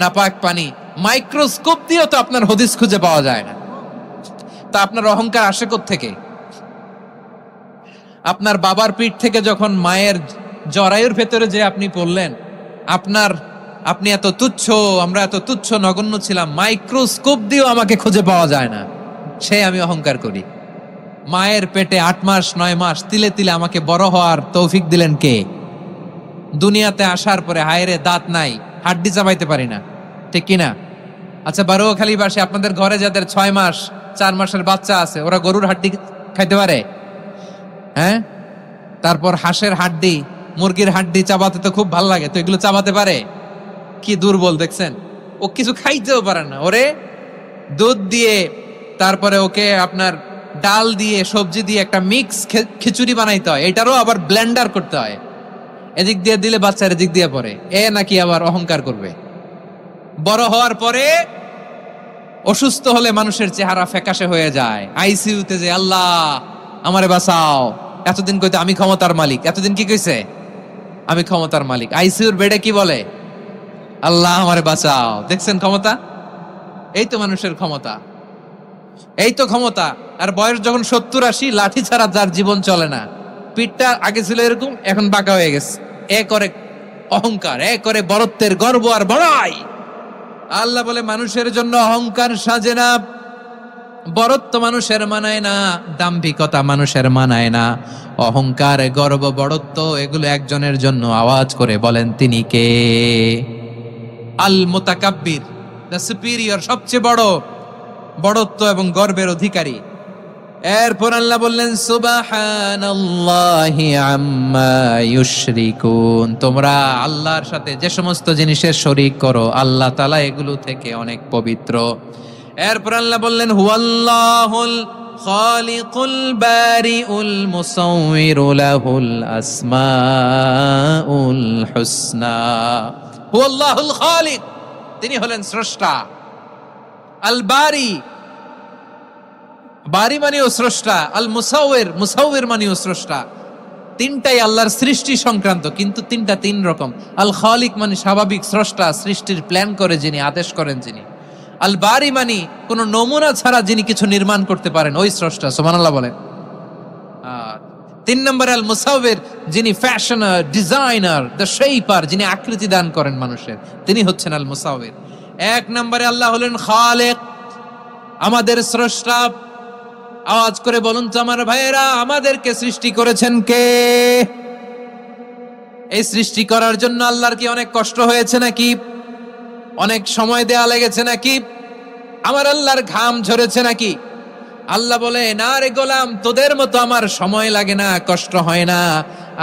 নাপাক পানি, মাইক্রোস্কোপ দিয়েও তো আপনার হদিস খুঁজে পাওয়া যায় না। তা আপনার অহংকার আসে কোত্থেকে? আপনার বাবার পিঠ থেকে যখন মায়ের জরায়ুর ভেতরে যে আপনি পড়লেন, আপনি এত তুচ্ছ, আমরা এত তুচ্ছ নগণ্য ছিলাম, মাইক্রোস্কোপ দিয়েও আমাকে খুঁজে পাওয়া যায় না, সে আমি অহংকার করি। মায়ের পেটে 8 মাস 9 মাস তিলে তিলে আমাকে বড় হওয়ার তৌফিক দিলেন কে? দুনিয়াতে আসার পরে হায়রে দাঁত নাই, হাড্ডি চাবাইতে পারি না, ঠিক কিনা? আচ্ছা, বারোখালীবাসী আপনাদের ঘরে যাদের 6 মাস 4 মাসের বাচ্চা আছে, ওরা গরুর হাড্ডি খাইতে পারে? হ্যাঁ? তারপর হাঁসের হাড্ডি, মুরগির হাড্ডি চাবাতে তো খুব ভাল লাগে, তো এগুলো চাবাতে পারে? কি দুর্বল দেখছেন, ও কিছু খাইতেও পারে না। ওরে দুধ দিয়ে, তারপরে ওকে আপনার ডাল দিয়ে, সবজি দিয়ে একটা মিক্স খিচুড়ি বানাইতে হয়, এটারও আবার ব্লেন্ডার করতে হয়। এদিক দিয়ে দিলে বাচ্চার এদিক দিয়ে পড়ে, এ নাকি আবার অহংকার করবে। বড় হওয়ার পরে অসুস্থ হলে মানুষের চেহারা ফ্যাকাশে হয়ে যায়, আইসিইউতে যে আল্লাহ আমারে বাঁচাও, এতদিন কইতে আমি ক্ষমতার মালিক, এতদিন কি কইছে? আমি ক্ষমতার মালিক। আইসিইউর বেডে কি বলে? আল্লাহ আমারে বাঁচাও। দেখছেন ক্ষমতা? এই তো মানুষের ক্ষমতা, এই তো ক্ষমতা। আর বয়স যখন 70-80, লাঠি ছাড়া যার জীবন চলে না। পিঠটা আগে ছিল এরকম, এখন বাঁকা হয়ে গেছে। এ করে অহংকার, এ করে বরত্বের গর্ব আর বড়াই। আল্লাহ বলে মানুষের জন্য অহংকার সাজে না, বরত্ব মানুষের মানায় না, দাম্ভিকতা মানুষের মানায় না। অহংকার, গর্ব, বড়ত্ব এগুলো একজনের জন্য। আওয়াজ করে বলেন তিনি কে? আল মুতাকাব্বির, দ্য সুপিরিয়র, সবচেয়ে বড় বড়ত্ব এবং গর্বের অধিকারী। এরপর আল্লাহ বললেন সুবহানাল্লাহি আম্মা ইউশরিকুন, তোমরা আল্লাহর সাথে যে সমস্ত জিনিসের শরীক করো, আল্লাহ তাআলা এগুলো থেকে অনেক পবিত্র। এরপর আল্লাহ বললেন হুয়াল্লাহুল খালিকুল বারিউল মুসাউবিরু লাহুল আসমাউল হুসনা। হুয়াল্লাহুল খালিক, তিনি হলেন স্রষ্টা। আল বারি, বারি মানেও স্রষ্টা। আল মুসাউবির, মুসাউবির মানেও স্রষ্টা। তিনটাই আল্লাহর সৃষ্টি সংক্রান্ত, কিন্তু তিনটা তিন রকম। আল খালিক মানে স্বাভাবিক স্রষ্টা, সৃষ্টির প্ল্যান করে যিনি, আদেশ করেন যিনি। আল বারি মানে কোন নমুনা ছাড়া যিনি কিছু নির্মাণ করতে পারেন, ওই স্রষ্টা। সুবহানাল্লাহ বলেন। 3 নম্বরে আল মুসাউবির, যিনি ফ্যাশনার, ডিজাইনার, দ্য শেপার, যিনি আকৃতি দান করেন মানুষের, তিনি হচ্ছেন আল মুসাউবির। 1 নম্বরে আল্লাহ হলেন খালেক, আমাদের স্রষ্টা। আওয়াজ করে বলুন তো আমার ভাইয়েরা, আমাদেরকে সৃষ্টি করেছেন কে? এই সৃষ্টি করার জন্য আল্লাহর কি অনেক কষ্ট হয়েছে নাকি? অনেক সময় দেয়া লেগেছে নাকি? আমার আল্লাহর ঘাম ঝরেছে নাকি? আল্লাহ বলে, না রে গোলাম, তোদের মতো আমার সময় লাগে না, কষ্ট হয় না।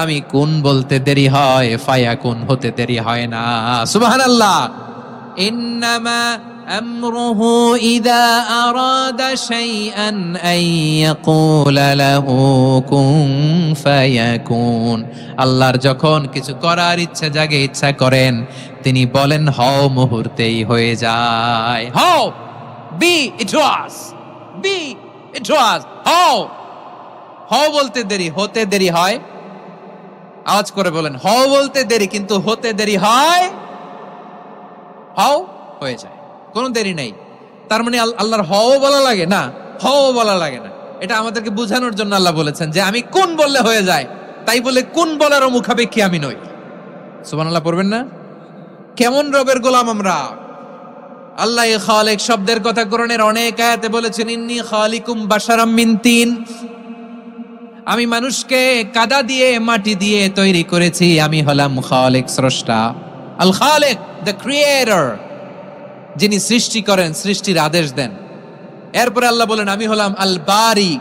আমি কোন বলতে দেরি হয়, ফায়াকুন হতে দেরি হয় না। সুবহানাল্লাহ। ইন্নামা আমরুহু ইযা আরাদা শাইআন আন ইয়াকুলা লাহু কুন ফায়াকুন। আল্লাহর যখন কিছু করার ইচ্ছা জাগে, ইচ্ছা করেন, তিনি বলেন হও, মুহূর্তেই হয়ে যায়। হও, বি ইট ওয়াজ, বি ইট ওয়াজ। হও, হও বলতে দেরি, হতে দেরি হয়। আওয়াজ করে বলেন, হও বলতে দেরি, কিন্তু হতে দেরি হয়। হও, হয়ে যায়, কোনো দেরি নাই। তার মানে আল্লাহর হও বলা লাগে না, হও বলা লাগে না। এটা আমাদেরকে বোঝানোর জন্য আল্লাহ বলেছেন যে আমি কোন বললে হয়ে যায়, তাই বলে কোন বলারও মুখাপেক্ষী আমি নই। সুবহানাল্লাহ পড়বেন না? কেমন রবের গোলাম আমরা! আল্লাহ খালিক শব্দের কথা কোরআনের অনেক আয়াতে বলেছেন, ইন্নী খালিকুম বাশারাম মিন তিন, আমি মানুষকে কাদা দিয়ে মাটি দিয়ে তৈরি করেছি, আমি হলাম খালিক, স্রষ্টা। আল খালিক, দ্য ক্রিয়েটর, যিনি সৃষ্টি করেন, সৃষ্টির আদেশ দেন। এরপরে আল্লাহ বলেন আমি হলাম আল বারি।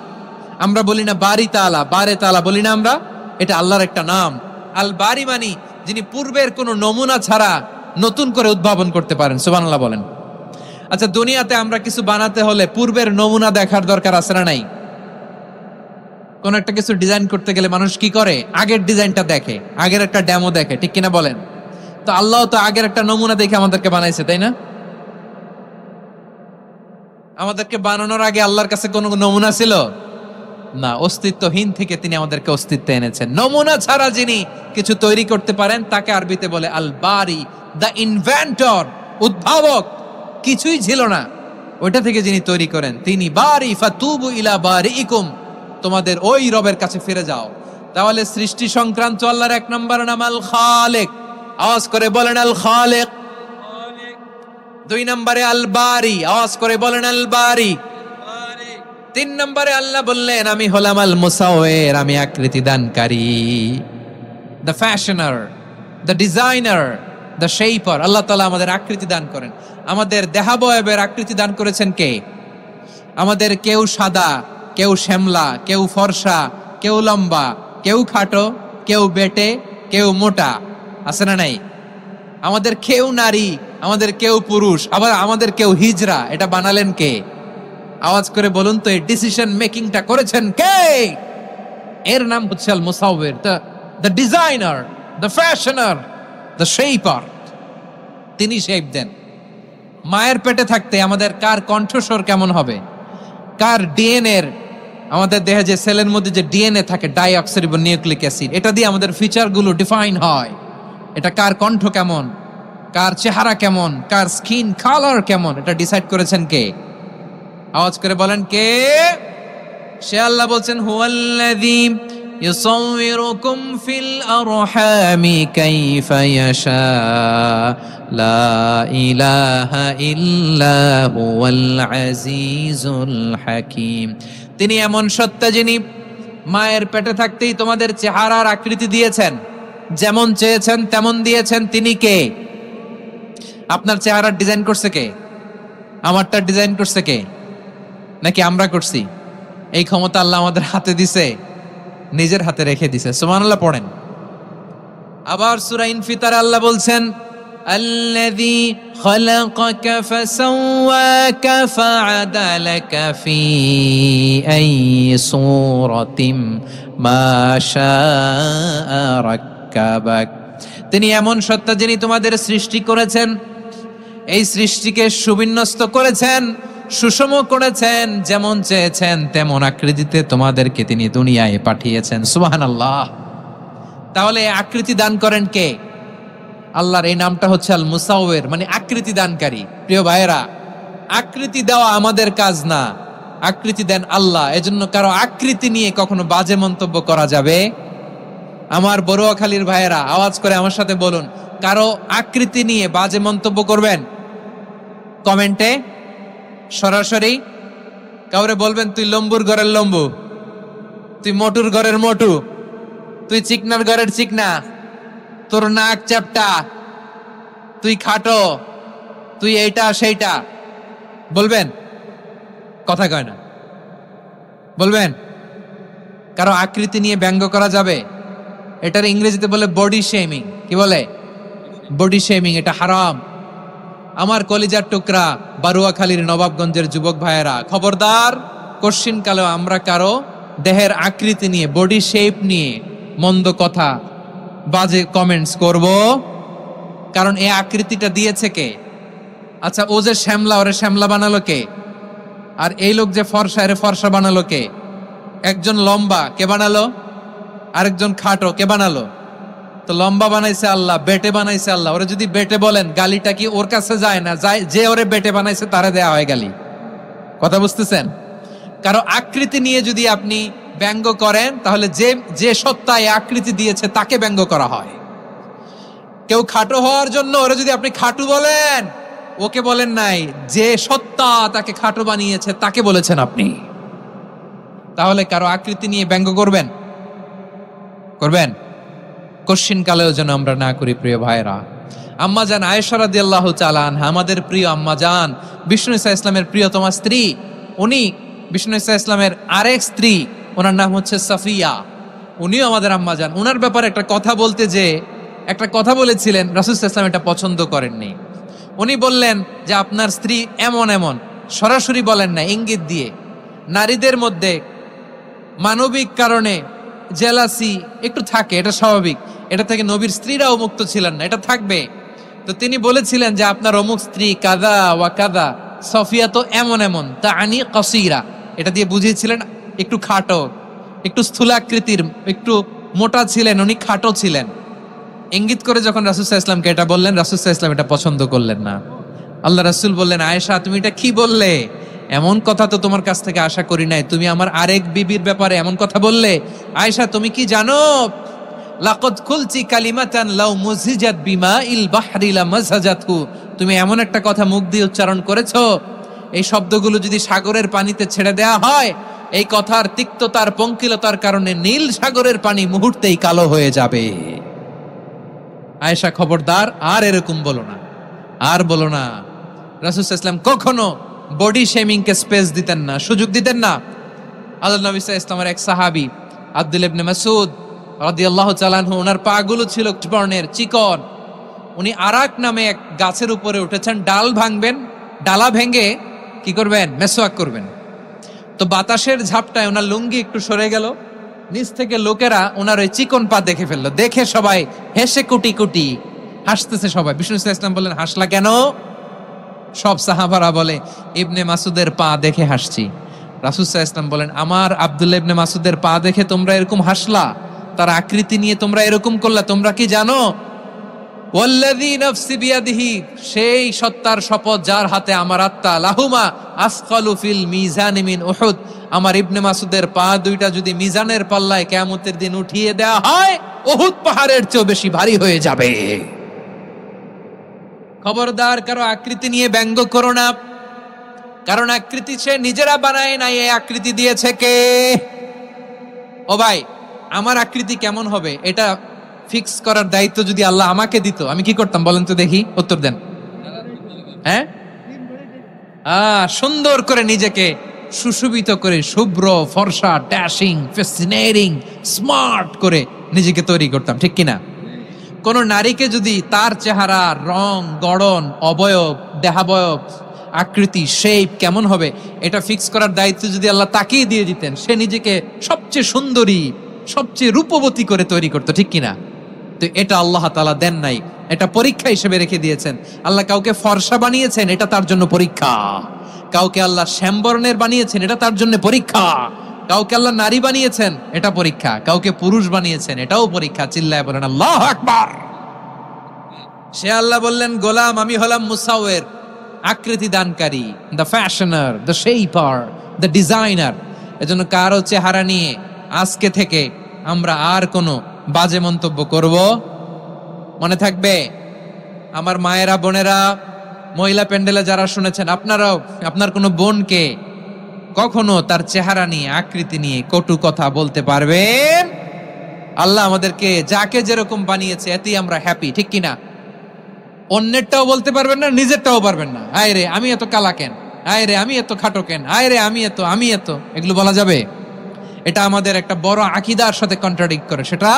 আমরা বলি না বারি তাআলা, বারে তাআলা বলি না আমরা, এটা আল্লাহর একটা নাম। আল বারি মানে যিনি পূর্বের কোনো নমুনা ছাড়া নতুন করে উদ্ভাবন করতে পারেন। সুবহানাল্লাহ বলেন। আচ্ছা, দুনিয়াতে আমরা কিছু বানাতে হলে পূর্বের নমুনা দেখার দরকার আছে না নাই? কোন একটা কিছু ডিজাইন করতে গেলে মানুষ কি করে? আগের ডিজাইনটা দেখে, আগের একটা ডেমো দেখে, ঠিক কিনা বলেন? তো আল্লাহ তো আগের একটা নমুনা দেখে আমাদেরকে বানাইছে, তাই না? আমাদেরকে বানানোর আগে আল্লাহর কাছে কোনো নমুনা ছিল না, অস্তিত্বহীন থেকে তিনি আমাদেরকে অস্তিত্বে এনেছেন। নমুনা ছাড়া যিনি কিছু তৈরি করতে পারেন তাকে আরবিতে বলে আল বারি, দ্য ইনভেন্টর, উদ্ভাবক। কিছুই ছিল না, ওইটা থেকে যিনি তৈরি করেন তিনি বারি। ফাতুবু ইলা বারিইকুম, তোমাদের ওই রবের কাছে ফিরে যাও। তাহলে সৃষ্টি সংক্রান্ত আল্লাহর এক নম্বর নাম আল খালিক। আওয়াজ করে বলেন আল খালিক। দুই নম্বরে আল বারি, আওয়াজ করে বলেন আল বারি। তিন নম্বরে আল্লাহ বললেন আমি হলাম আল মুসাওয়ির, আমি আকৃতি দানকারী, the fashioner, the designer, the shaper. Allah তাআলা আমাদের আকৃতি দান করেন। আমাদের দেহাবয়বের আকৃতি দান করেছেন কে? আমাদের কেউ সাদা, কেউ শ্যামলা, কেউ ফর্সা, কেউ লম্বা, কেউ খাটো, কেউ বেটে, কেউ মোটা, আছে না নাই? আমাদের কেউ নারী, আমাদের কেউ পুরুষ, আবার আমাদের কেউ হিজড়া। এটা বানালেন কে? আওয়াজ করে বলুন তো, এই ডিসিশন মেকিংটা করেছেন কে? এর নাম হচ্ছে আল মুসাওয়ির, the designer, the fashioner, the shaper. তিনি শেপ দেন। মায়ের পেটে থাকতে আমাদের কার কণ্ঠস্বর কেমন হবে, কার ডিএনএ, আমাদের দেহে যে সেলের মধ্যে যে ডিএনএ থাকে, ডাইঅক্সিরিবো নিউক্লিক অ্যাসিড, এটা দিয়ে আমাদের ফিচারগুলো ডিফাইন হয়। এটা কার কণ্ঠ কেমন, কার চেহারা কেমন, কার স্কিন কালার কেমন, এটা ডিসাইড করেছেন কে? আওয়াজ করে বলেন কে? সে আল্লাহ বলছেন হুয়াল্লাযী ইউসাউবিরুকুম ফিল আরহামি কাইফা ইয়াশা লা ইলাহা ইল্লা হুয়াল আজিজুল হাকীম। তিনি এমন সত্তা যিনি মায়ের পেটে থাকতেই তোমাদের চেহারার আকৃতি দিয়েছেন, যেমন চেয়েছেন তেমন দিয়েছেন। তিনি কে? আপনার চেহারার ডিজাইন করছে কে? আমারটা ডিজাইন করছে কে? নাকি আমরা করছি? এই ক্ষমতা আল্লাহ আমাদের হাতে দিছে, নিজের হাতে রেখে দিছে। সুবহানাল্লাহ পড়েন। আবার সূরা ইনফিতারে আল্লাহ বলছেন আল্লাযী খালাকাকা ফাসাওয়াকা ফাআদালাকা ফি আইয়ি সূরাতিন মা শাআ রাক্কাবাক। তিনি এমন সত্তা যিনি তোমাদের সৃষ্টি করেছেন, এই সৃষ্টিকে সুবিন্যস্ত করেছেন, সুষম করেছেন, যেমন চেয়েছেন তেমন আকৃতিতে তোমাদেরকে তিনি দুনিয়ায় পাঠিয়েছেন। সুবহানাল্লাহ। তাহলে আকৃতি দান করেন কে? আল্লাহর এই নামটা হচ্ছে আল মুসাওয়ির, মানে আকৃতি দানকারী। প্রিয় ভাইয়েরা, আকৃতি দেওয়া আমাদের কাজ না, আকৃতি দেন আল্লাহ। এজন্য কারো আকৃতি নিয়ে কখনো বাজে মন্তব্য করা যাবে? আমার বড়ুয়াখালীর ভাইয়েরা আওয়াজ করে আমার সাথে বলুন, কারো আকৃতি নিয়ে বাজে মন্তব্য করবেন? কমেন্টে সরাসরি কাউরে বলবেন তুই লম্বুর ঘরের লম্বু, তুই মোটুর ঘরের মোটু, তুই চিকনার ঘরের চিকনা, তোর নাক চ্যাপটা, তুই খাটো, তুই এইটা সেইটা বলবেন? কথা কয় না, বলবেন? কারো আকৃতি নিয়ে ব্যঙ্গ করা যাবে? এটার ইংরেজিতে বলে বডি শেমিং। কি বলে? Body shaming. এটা হারাম। আমার কলিজার টুকরা বারুয়াখালীর নবাবগঞ্জের যুবক ভাইয়েরা, খবরদার, কোশ্চিন কালেও আমরা কারো দেহের আকৃতি নিয়ে, বডি শেপ নিয়ে মন্দ কথা, বাজে কমেন্টস করব? কারণ এই আকৃতিটা দিয়েছে কে? আচ্ছা, ও যে শ্যামলা, ওরে শ্যামলা বানালো কে? আর এই লোক যে ফর্সা, এরে ফর্সা বানালো কে? একজন লম্বা, কে বানালো? আরেকজন খাটো, কে বানালো? তো লম্বা বানাইছে আল্লাহ, বেটে বানাইছে আল্লাহ। ওরা যদি বেটে বলেন, গালিটা কি ওর কাছে যায় না? যায়, যে ওরে বেটে বানাইছে তারে দেয়া হয় গালি। কথা বুঝতেছেন? কারো আকৃতি নিয়ে যদি আপনি ব্যঙ্গ করেন, তাহলে যে যে সত্তা এই আকৃতি দিয়েছে তাকে ব্যঙ্গ করা হয়। কেউ খাটো হওয়ার জন্য ওরা যদি আপনি খাটু বলেন, ওকে বলেন নাই, যে সত্তা তাকে খাটো বানিয়েছে তাকে বলেছেন আপনি। তাহলে কারো আকৃতি নিয়ে ব্যঙ্গ করবেন? করবেন? কোশ্চিন কালেও যেন আমরা না করি প্রিয় ভাইরা। আম্মা জান আয়েশা রাদিয়াল্লাহু তাআলা আনহা, আমাদের প্রিয় আম্মা জান, বিষ্ণু ইসা ইসলামের প্রিয়তমা স্ত্রী, উনি বিষ্ণু ইসা ইসলামের আরেক স্ত্রী, ওনার নাম হচ্ছে সাফিয়া, উনিও আমাদের আম্মা জান। ওনার ব্যাপারে একটা কথা বলতে যে একটা কথা বলেছিলেন, রাসূল সাল্লাল্লাহু আলাইহি ওয়াসাল্লাম এটা পছন্দ করেননি। উনি বললেন যে আপনার স্ত্রী এমন এমন, সরাসরি বলেন না, ইঙ্গিত দিয়ে। নারীদের মধ্যে মানবিক কারণে জেলাসি একটু থাকে, এটা স্বাভাবিক, এটা থেকে নবীর স্ত্রীরাও মুক্ত ছিলেন না, এটা থাকবে। তো তিনি বলেছিলেন যে আপনার অমুক স্ত্রী কাদা ওয়া কাদা, সফিয়া তো এমন এমন, তা আনি কসিরা, এটা দিয়ে বুঝিয়েছিলেন একটু খাটো, একটু স্থূলাকৃতির, একটু মোটা ছিলেন, উনি খাটো ছিলেন। ইঙ্গিত করে যখন রাসূল সাল্লাল্লাহু আলাইহি ওয়াসাল্লামকে এটা বললেন, রাসূল সাল্লাল্লাহু আলাইহি ওয়াসাল্লাম এটা পছন্দ করলেন না। আল্লাহ রাসূল বললেন, আয়েশা তুমি এটা কি বললে? এমন কথা তো তোমার কাছ থেকে আশা করি নাই, তুমি আমার আরেক বিবির ব্যাপারে এমন কথা বললে। আয়েশা তুমি কি জানো, লাকাদ কুলতি কালিমাতান লাউ মুযিজাত বিমাইল বাহরি লামাযাজাতহু, তুমি এমন একটা কথা মুখ দিয়ে উচ্চারণ করেছো, এই শব্দগুলো যদি সাগরের পানিতে ছেড়ে দেয়া হয়, এই কথার তিক্ততার পঙ্কিলতার কারণে নীল সাগরের পানি মুহূর্তেই কালো হয়ে যাবে। আয়েশা খবরদার, আর এরকম বলো না, আর বলো না। রাসূল সাল্লাল্লাহু আলাইহি ওয়াসাল্লাম কখনো বডি শেমিং কে স্পেস দিতেন না, সুযোগ দিতেন না। আল্লাহ নবী সাল্লাল্লাহু আলাইহি ওয়াসাল্লামের এক সাহাবী আব্দুল্লাহ ইবনে মাসউদ রাদিয়াল্লাহু তাআলা আনহু, ওনার পাগুলো ছিল বর্ণের চিকন। উনি আরাক নামে এক গাছের উপরে উঠেছেন, ডাল ভাঙবেন, ডালা ভেঙে কি করবেন? মেসওয়াক করবেন। তো বাতাসের ঝাপটায় ওনার লুঙ্গি একটু সরে গেল, নিচ থেকে লোকেরা ওনার ওই চিকন পা দেখে ফেললো। দেখে সবাই হেসে কুটি কুটি হাসতেছে সবাই। বিষ্ণু সাল্লাল্লাহু আলাইহি ওয়াসাল্লাম বললেন, হাসলা কেন? সব সাহাবারা বলে, ইবনে মাসুদের পা দেখে হাসছি। রাসূল সাল্লাল্লাহু আলাইহি ওয়াসাল্লাম বলেন, আমার আব্দুল্লাহ ইবনে মাসুদের পা দেখে তোমরা এরকম হাসলা, তার আকৃতি নিয়ে তোমরা এরকম করলা, তোমরা কি জানো? ওয়াল্লাযী নাফসি বিয়াদিহি, সেই সত্তার শপথ যার হাতে আমার আত্মা, লাহুমা আসকালু ফিল মিজানি মিন উহুদ, আমার ইবনে মাসুদের পা দুইটা যদি মিজানের পাল্লায় কিয়ামতের দিন উঠিয়ে দেয়া হয়, উহুদ পাহাড়ের চেয়েও বেশি ভারী হয়ে যাবে। খবরদার কারো আকৃতি নিয়ে ব্যঙ্গ করো না, কারণ আকৃতি সে নিজেরা বানায় নাই, এই আকৃতি দিয়েছে কে? ও ভাই, আমার আকৃতি কেমন হবে এটা ফিক্স করার দায়িত্ব যদি আল্লাহ আমাকে দিত, আমি কি করতাম বলেন তো দেখি, উত্তর দেন। হ্যাঁ, সুন্দর করে নিজেকে সুশোভিত করে, শুভ্র ফর্সা, ড্যাশিং, ফ্যাসিনেটিং, স্মার্ট করে নিজেকে তৈরি করতাম, ঠিক কিনা? কোন নারীকে যদি তার চেহারা, রং, গড়ন, অবয়ব, দেহাবয়ব, আকৃতি, শেপ কেমন হবে এটা ফিক্স করার দায়িত্ব যদি আল্লাহ তাকেই দিয়ে দিতেন, সে নিজেকে সবচেয়ে সুন্দরী, সবচেয়ে রূপবতী করে তৈরি করতো, ঠিক কিনা? তো এটা আল্লাহ তাআলা দেন নাই, এটা পরীক্ষা হিসেবে রেখে দিয়েছেন। আল্লাহ কাউকে ফর্সা বানিয়েছেন, এটা তার জন্য পরীক্ষা। কাউকে আল্লাহ শ্যামবর্ণের বানিয়েছেন, এটা তার জন্য পরীক্ষা। কাউকে আল্লাহ নারী বানিয়েছেন, এটা পরীক্ষা। কাউকে পুরুষ বানিয়েছেন, এটাও পরীক্ষা। চিল্লায় বলেন আল্লাহু আকবার। সে আল্লাহ বললেন, গোলাম আমি হলাম মুসাওয়ির, আকৃতি দানকারী, the fashioner, the shaper, the designer. এজন্য কারো চেহারা নিয়ে আজকে থেকে আমরা আর কোনো বাজে মন্তব্য করব মনে থাকবে। আমার মায়েরা, বোনেরা, মহিলা প্যান্ডেলে যারা শুনেছেন, আপনারাও আপনার কোনো বোনকে কখনো তার চেহারা নিয়ে, আকৃতি নিয়ে কটু কথা বলতে পারবেন? আল্লাহ আমাদেরকে যাকে যেরকম বানিয়েছে এতেই আমরা হ্যাপি, ঠিক কিনা? অন্যেরটাও বলতে পারবেন না, নিজেরটাও পারবেন না। আয় রে আমি এত কালা কেন, আয় রে আমি এত খাটো কেন, আয় রে আমি এত, এগুলো বলা যাবে? এটা আমাদের একটা বড় আকীদার সাথে কন্ট্রাডিক্ট করে। সেটা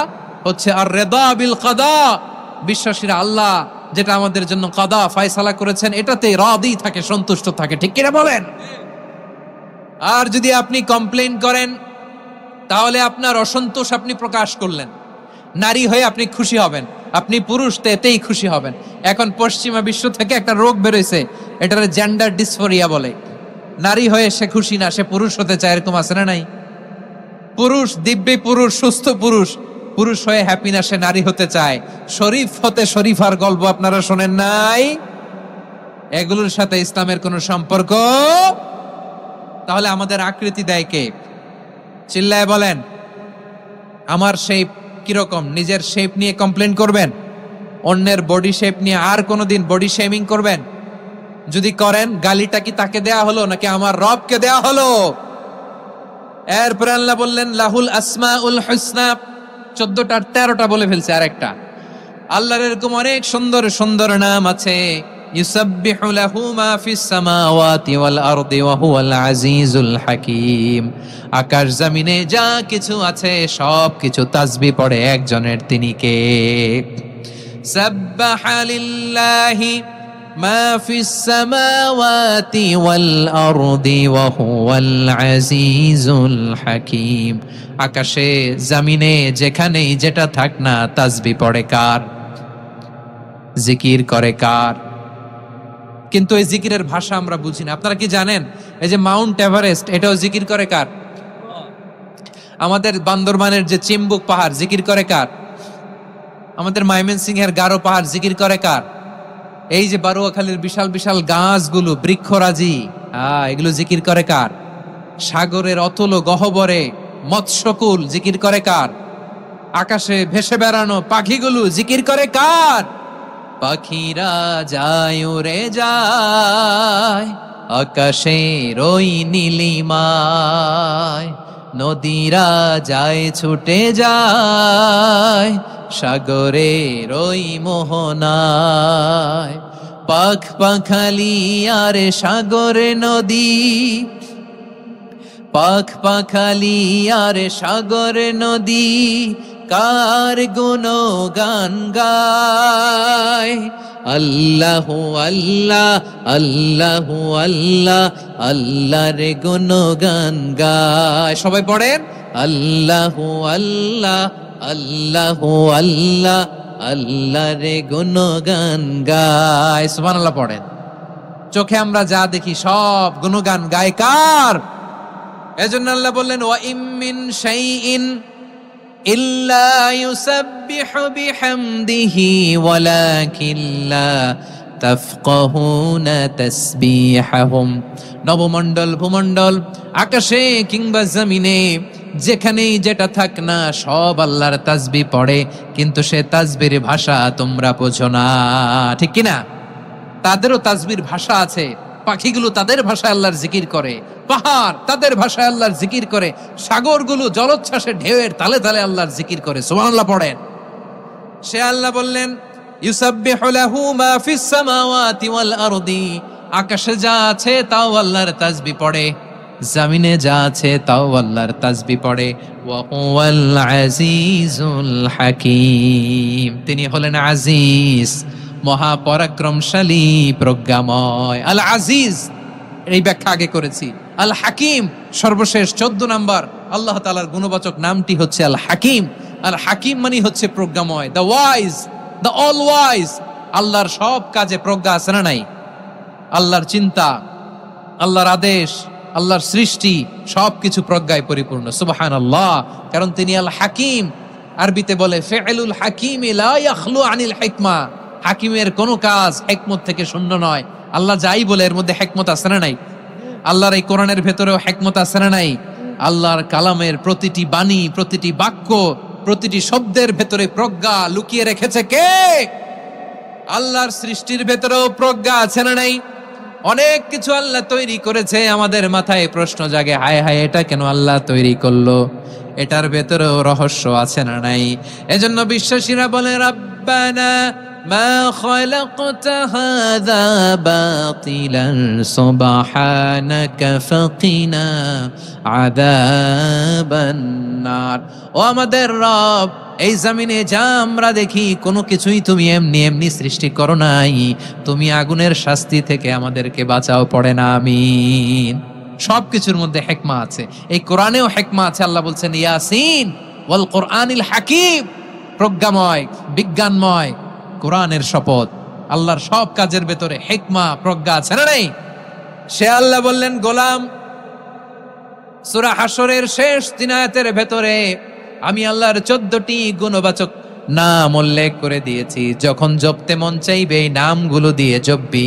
হচ্ছে আর রিদা বিল কাদা, বিশ্বাসীরা আল্লাহ যেটা আমাদের জন্য কাদা ফয়সালা করেছেন এটাতে রাদি থাকে, সন্তুষ্ট থাকে, ঠিক কিনা বলেন? আর যদি আপনি কমপ্লেইন করেন তাহলে আপনার অসন্তোষ আপনি প্রকাশ করলেন। নারী হয়ে আপনি খুশি হবেন, আপনি পুরুষ তো এতেই খুশি হবেন। এখন পশ্চিমা বিশ্ব থেকে একটা রোগ বেরোইছে, এটার জেন্ডার ডিসফোরিয়া বলে। নারী হয়ে সে খুশি না, সে পুরুষ হতে চায়, এরকম আছে না নাই? পুরুষ, দিব্যি পুরুষ, সুস্থ পুরুষ, পুরুষ হয়ে হ্যাপি না, সে নারী হতে চায়। শরীফ হতে শরীফার গল্প আপনারা শোনেন নাই? এগুলোর সাথে ইসলামের কোনো সম্পর্ক? তাহলে আমাদের আকৃতি দেয় কে? চিল্লায় বলেন। আমার শেপ কিরকম, নিজের শেপ নিয়ে কমপ্লেন করবেন? অন্যের বডি শেপ নিয়ে আর কোনোদিন বডি শেমিং করবেন? যদি করেন, গালিটা কি তাকে দেয়া হলো নাকি আমার রবকে দেয়া হলো? এরপর আল্লাহ বললেন লাহুল আসমাউল হুসনা, 14টার 13টা বলে ফেলছে। আরেকটা, আল্লাহর এরকম অনেক সুন্দর সুন্দর নাম আছে। ইউসাব্বিহু লাহু মা ফিস সামাওয়াতি ওয়াল আরদি ওয়া হুয়াল আজিজুল হাকীম। আকাশ জমিনে যা কিছু আছে সব কিছু তাসবিহ পড়ে একজনের, তিনি কে? সাব্বাহা লিল্লাহি মা ফিস সামাওয়াতি ওয়াল আরদি ওয়া হুয়াল আজিজুল হাকীম। আকাশে জমিনে যেখানেই যেটা থাক না, তাসবিহ পড়ে কার? জিকির করে কার? কিন্তু এই জিকিরের ভাষা আমরা বুঝি না। আপনারা কি জানেন এই যে মাউন্ট এভারেস্ট, এটাও জিকির করে কার? আমাদের বান্দরবানের যে চিম্বুক পাহাড়, জিকির করে কার? আমাদের ময়মনসিংহের গারো পাহাড়, জিকির করে কার? এই যে বারুয়াখালীর বিশাল বিশাল গাছগুলো, বৃক্ষরাজি, এগুলো জিকির করে কার? সাগরের অতল গহ্বরে মৎস্যকুল, জিকির করে কার? আকাশে ভেসে বেড়ানো পাখিগুলো, জিকির করে কার? পাখিরা যায় উড়ে যায় আকাশের ওই নীলিমায়, নদীরা যায় ছুটে যায় সাগরের ওই মোহনায়। পাখ পাখালি আর সাগরে নদী, পাখ পাখালি আর সাগরে নদী, কার গুণগান গায়? আল্লাহু আল্লাহ আল্লাহু আল্লাহ, আল্লাহর গুণগান গায়। সবাই পড়েন আল্লাহু আল্লাহ আল্লাহু আল্লাহ, আল্লাহর গুণগান গায়। সুবহানাল্লাহ পড়েন। চোখে আমরা যা দেখি সব গুণগান গায় কার? এজন্য আল্লাহ বললেন ওয়া ইম মিন শাইইন ইল্লা ইউসাব্বিহু বিহামদিহি ওয়ালাকিন লা তাফকাহুনা তাসবিহাহুম। নবমণ্ডল ভূমণ্ডল, আকাশে কিংবা জমিনে যেখানেই যেটা থাক না, সব আল্লাহর তাসবিহ পড়ে, কিন্তু সে তাসবির ভাষা তোমরা বোঝো না, ঠিক কিনা? তাদেরও তাসবির ভাষা আছে। পাখিগুলো তাদের ভাষায় আল্লাহর জিকির করে, পাহাড় তাদের ভাষায় আল্লাহর জিকির করে, সাগরগুলো জলোচ্ছ্বাসে ঢেউয়ের তালে তালে আল্লাহর জিকির করে। সুবহানাল্লাহ পড়েন। সে আল্লাহ বললেন ইউসাব্বিহু লাহু মা ফিস সামাওয়াতি ওয়াল আরদি, আকাশে যা আছে তাও আল্লাহর তাসবিহ পড়ে, জমিনে যা আছে তাও আল্লাহর তাসবিহ পড়ে। ওয়া হুয়াল আজিজুল হাকীম, তিনি হলেন আজিজ, মহাপরাক্রমশালী, প্রজ্ঞাময়। আল আজিজ, এই ব্যাখ্যা আগে করেছি। আল হাকিম, সর্বশেষ 14 নাম্বার আল্লাহ তাআলার গুণবাচক নামটি হচ্ছে আল হাকিম। আল হাকিম মানে হচ্ছে প্রজ্ঞাময়, the wise, the all wise. আল্লাহর সব কাজে প্রজ্ঞা আছে না নাই? আল্লাহর চিন্তা, আল্লাহর আদেশ, আল্লাহর সৃষ্টি সবকিছু প্রজ্ঞায় পরিপূর্ণ। সুবহানাল্লাহ, কারণ তিনি আল হাকিম। আরবিতে বলে ফি'লুল হাকিমি লা ইয়াখলু আনিল হিকমা, হাকিমের কোনো কাজ হিকমত থেকে শূন্য নয়। আল্লাহ যাই বলে এর মধ্যে হিকমত আছে না নাই? আল্লাহর এই কোরআনের ভেতরেও হিকমত আছে না নাই? আল্লাহর কালামের প্রতিটি বাণী, প্রতিটি বাক্য, প্রতিটি শব্দের ভেতরে প্রজ্ঞা লুকিয়ে রেখেছে কে? আল্লাহর সৃষ্টির ভেতরেও প্রজ্ঞা আছে না নাই? অনেক কিছু আল্লাহ তৈরি করেছে, আমাদের মাথায় প্রশ্ন জাগে, হায় হায় এটা কেন আল্লাহ তৈরি করলো? এটার ভেতরেও রহস্য আছে না নাই? এজন্য বিশ্বাসীরা বলে রাব্বানা মা খালাকতা হাযা বাতিলান সুবহানাকা ফাকিনা আযাবান নার। ও আমাদের রব, এই জমিনে যা আমরা দেখি কোনো কিছুই তুমি এমনি এমনি সৃষ্টি করো নাই, তুমি আগুনের শাস্তি থেকে আমাদেরকে বাঁচাও, পড়ে না আমিন। সবকিছুর মধ্যে হিকমা আছে, এই কোরআনেও হিকমা আছে। আল্লাহ বলছেন ইয়াসিন ওয়াল কোরআনিল হাকিম, প্রজ্ঞাময়, বিজ্ঞানময় কোরআনের শপথ। আল্লাহর সব কাজের ভেতরে হিকমা, প্রজ্ঞা আছে না নাই? সে আল্লাহ বললেন গোলাম, সূরা হাশরের শেষ 3 আয়াতের ভেতরে আমি আল্লাহর 14টি গুণবাচক নাম উল্লেখ করে দিয়েছি। যখন জপতে মন চাইবে এই নামগুলো দিয়ে জপবি,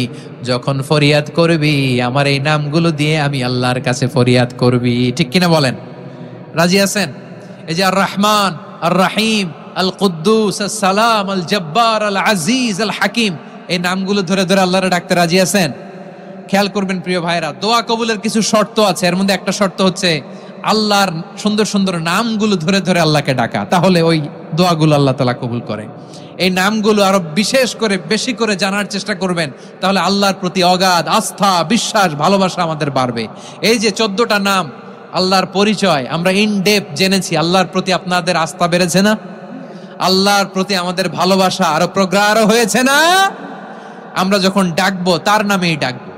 যখন ফরিয়াদ করবি আমার এই নামগুলো দিয়ে আমি আল্লাহর কাছে ফরিয়াদ করবি। ঠিক কিনা বলেন? রাজি আছেন? এই যে আর রহমান, আর রাহিম, আল কুদ্দুস, আল সালাম, আল জব্বার, আল আজিজ, আল হাকিম, এই নামগুলো ধরে ধরে আল্লাহরে ডাকতে রাজি আছেন? খেয়াল করবেন প্রিয় ভাইরা, দোয়া কবুলের কিছু শর্ত আছে। এর মধ্যে একটা শর্ত হচ্ছে আল্লাহর সুন্দর সুন্দর নামগুলো ধরে ধরে আল্লাহকে ডাকা, তাহলে ওই দোয়াগুলো আল্লাহ তাআলা কবুল করে। এই নামগুলো আরো বিশেষ করে বেশি করে জানার চেষ্টা করবেন, তাহলে আল্লাহর প্রতি অগাধ আস্থা, বিশ্বাস, ভালোবাসা আমাদের বাড়বে। এই যে 14টা নাম আল্লাহর পরিচয় আমরা ইন ডেপথ জেনেছি, আল্লাহর প্রতি আপনাদের আস্থা বেড়েছে না? আল্লাহর প্রতি আমাদের ভালোবাসা আরো প্রগাঢ় হয়েছে না? আমরা যখন ডাকবো তার নামেই ডাকবো,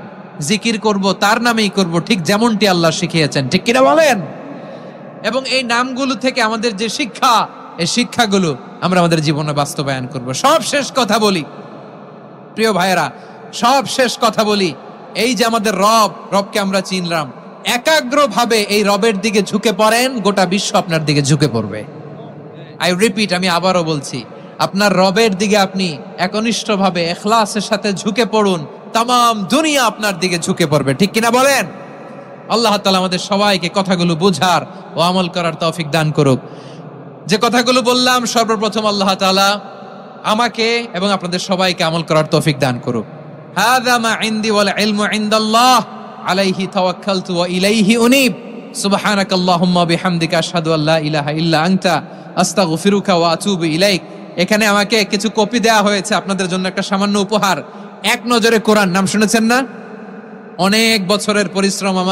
জিকির করব তার নামেই করব, ঠিক যেমনটি আল্লাহ শিখিয়েছেন। ঠিক কিনা বলেন? এবং এই নামগুলো থেকে আমাদের যে শিক্ষা, এই শিক্ষাগুলো আমরা আমাদের জীবনে বাস্তবায়ন করব। সব শেষ কথা বলি প্রিয় ভাইয়েরা, সব শেষ কথা বলি, এই যে আমাদের রবকে আমরা চিনলাম, একাগ্রভাবে এই রবের দিকে ঝুঁকে পড়েন, গোটা বিশ্ব আপনার দিকে ঝুঁকে পড়বে। আই রিপিট, আমি আবারও বলছি, আপনার রবের দিকে আপনি একনিষ্ঠভাবে ইখলাসের সাথে ঝুঁকে পড়ুন, তামাম দুনিয়া আপনার দিকে ঝুঁকে পড়বে। ঠিক কিনা বলেন? আল্লাহ তাআলা আমাদের সবাইকে কথাগুলো বুঝার ও আমল করার তৌফিক দান করুক। যে কথাগুলো বললাম, সর্বপ্রথম আল্লাহ তাআলা আমাকে এবং আপনাদের সবাইকে আমল করার তৌফিক দান করুক। হাযা মা ইনদি ওয়াল ইলমু ইনদাল্লাহ আলাইহি তাওয়াক্কালতু ওয়া ইলাইহি উনীব। সুবহানাকাল্লাহুম্মা বিহামদিকা আশহাদু আল্লা ইলাহা ইল্লা আনতা আস্তাগফিরুকা ওয়া আতুবু ইলাইক। এখানে আমাকে কিছু কপি দেয়া হয়েছে আপনাদের জন্য, একটা সামান্য উপহার। এক নজরে কোরআন নাম শুনেছেন না? অনেক বছরের পরিশ্রম আমার।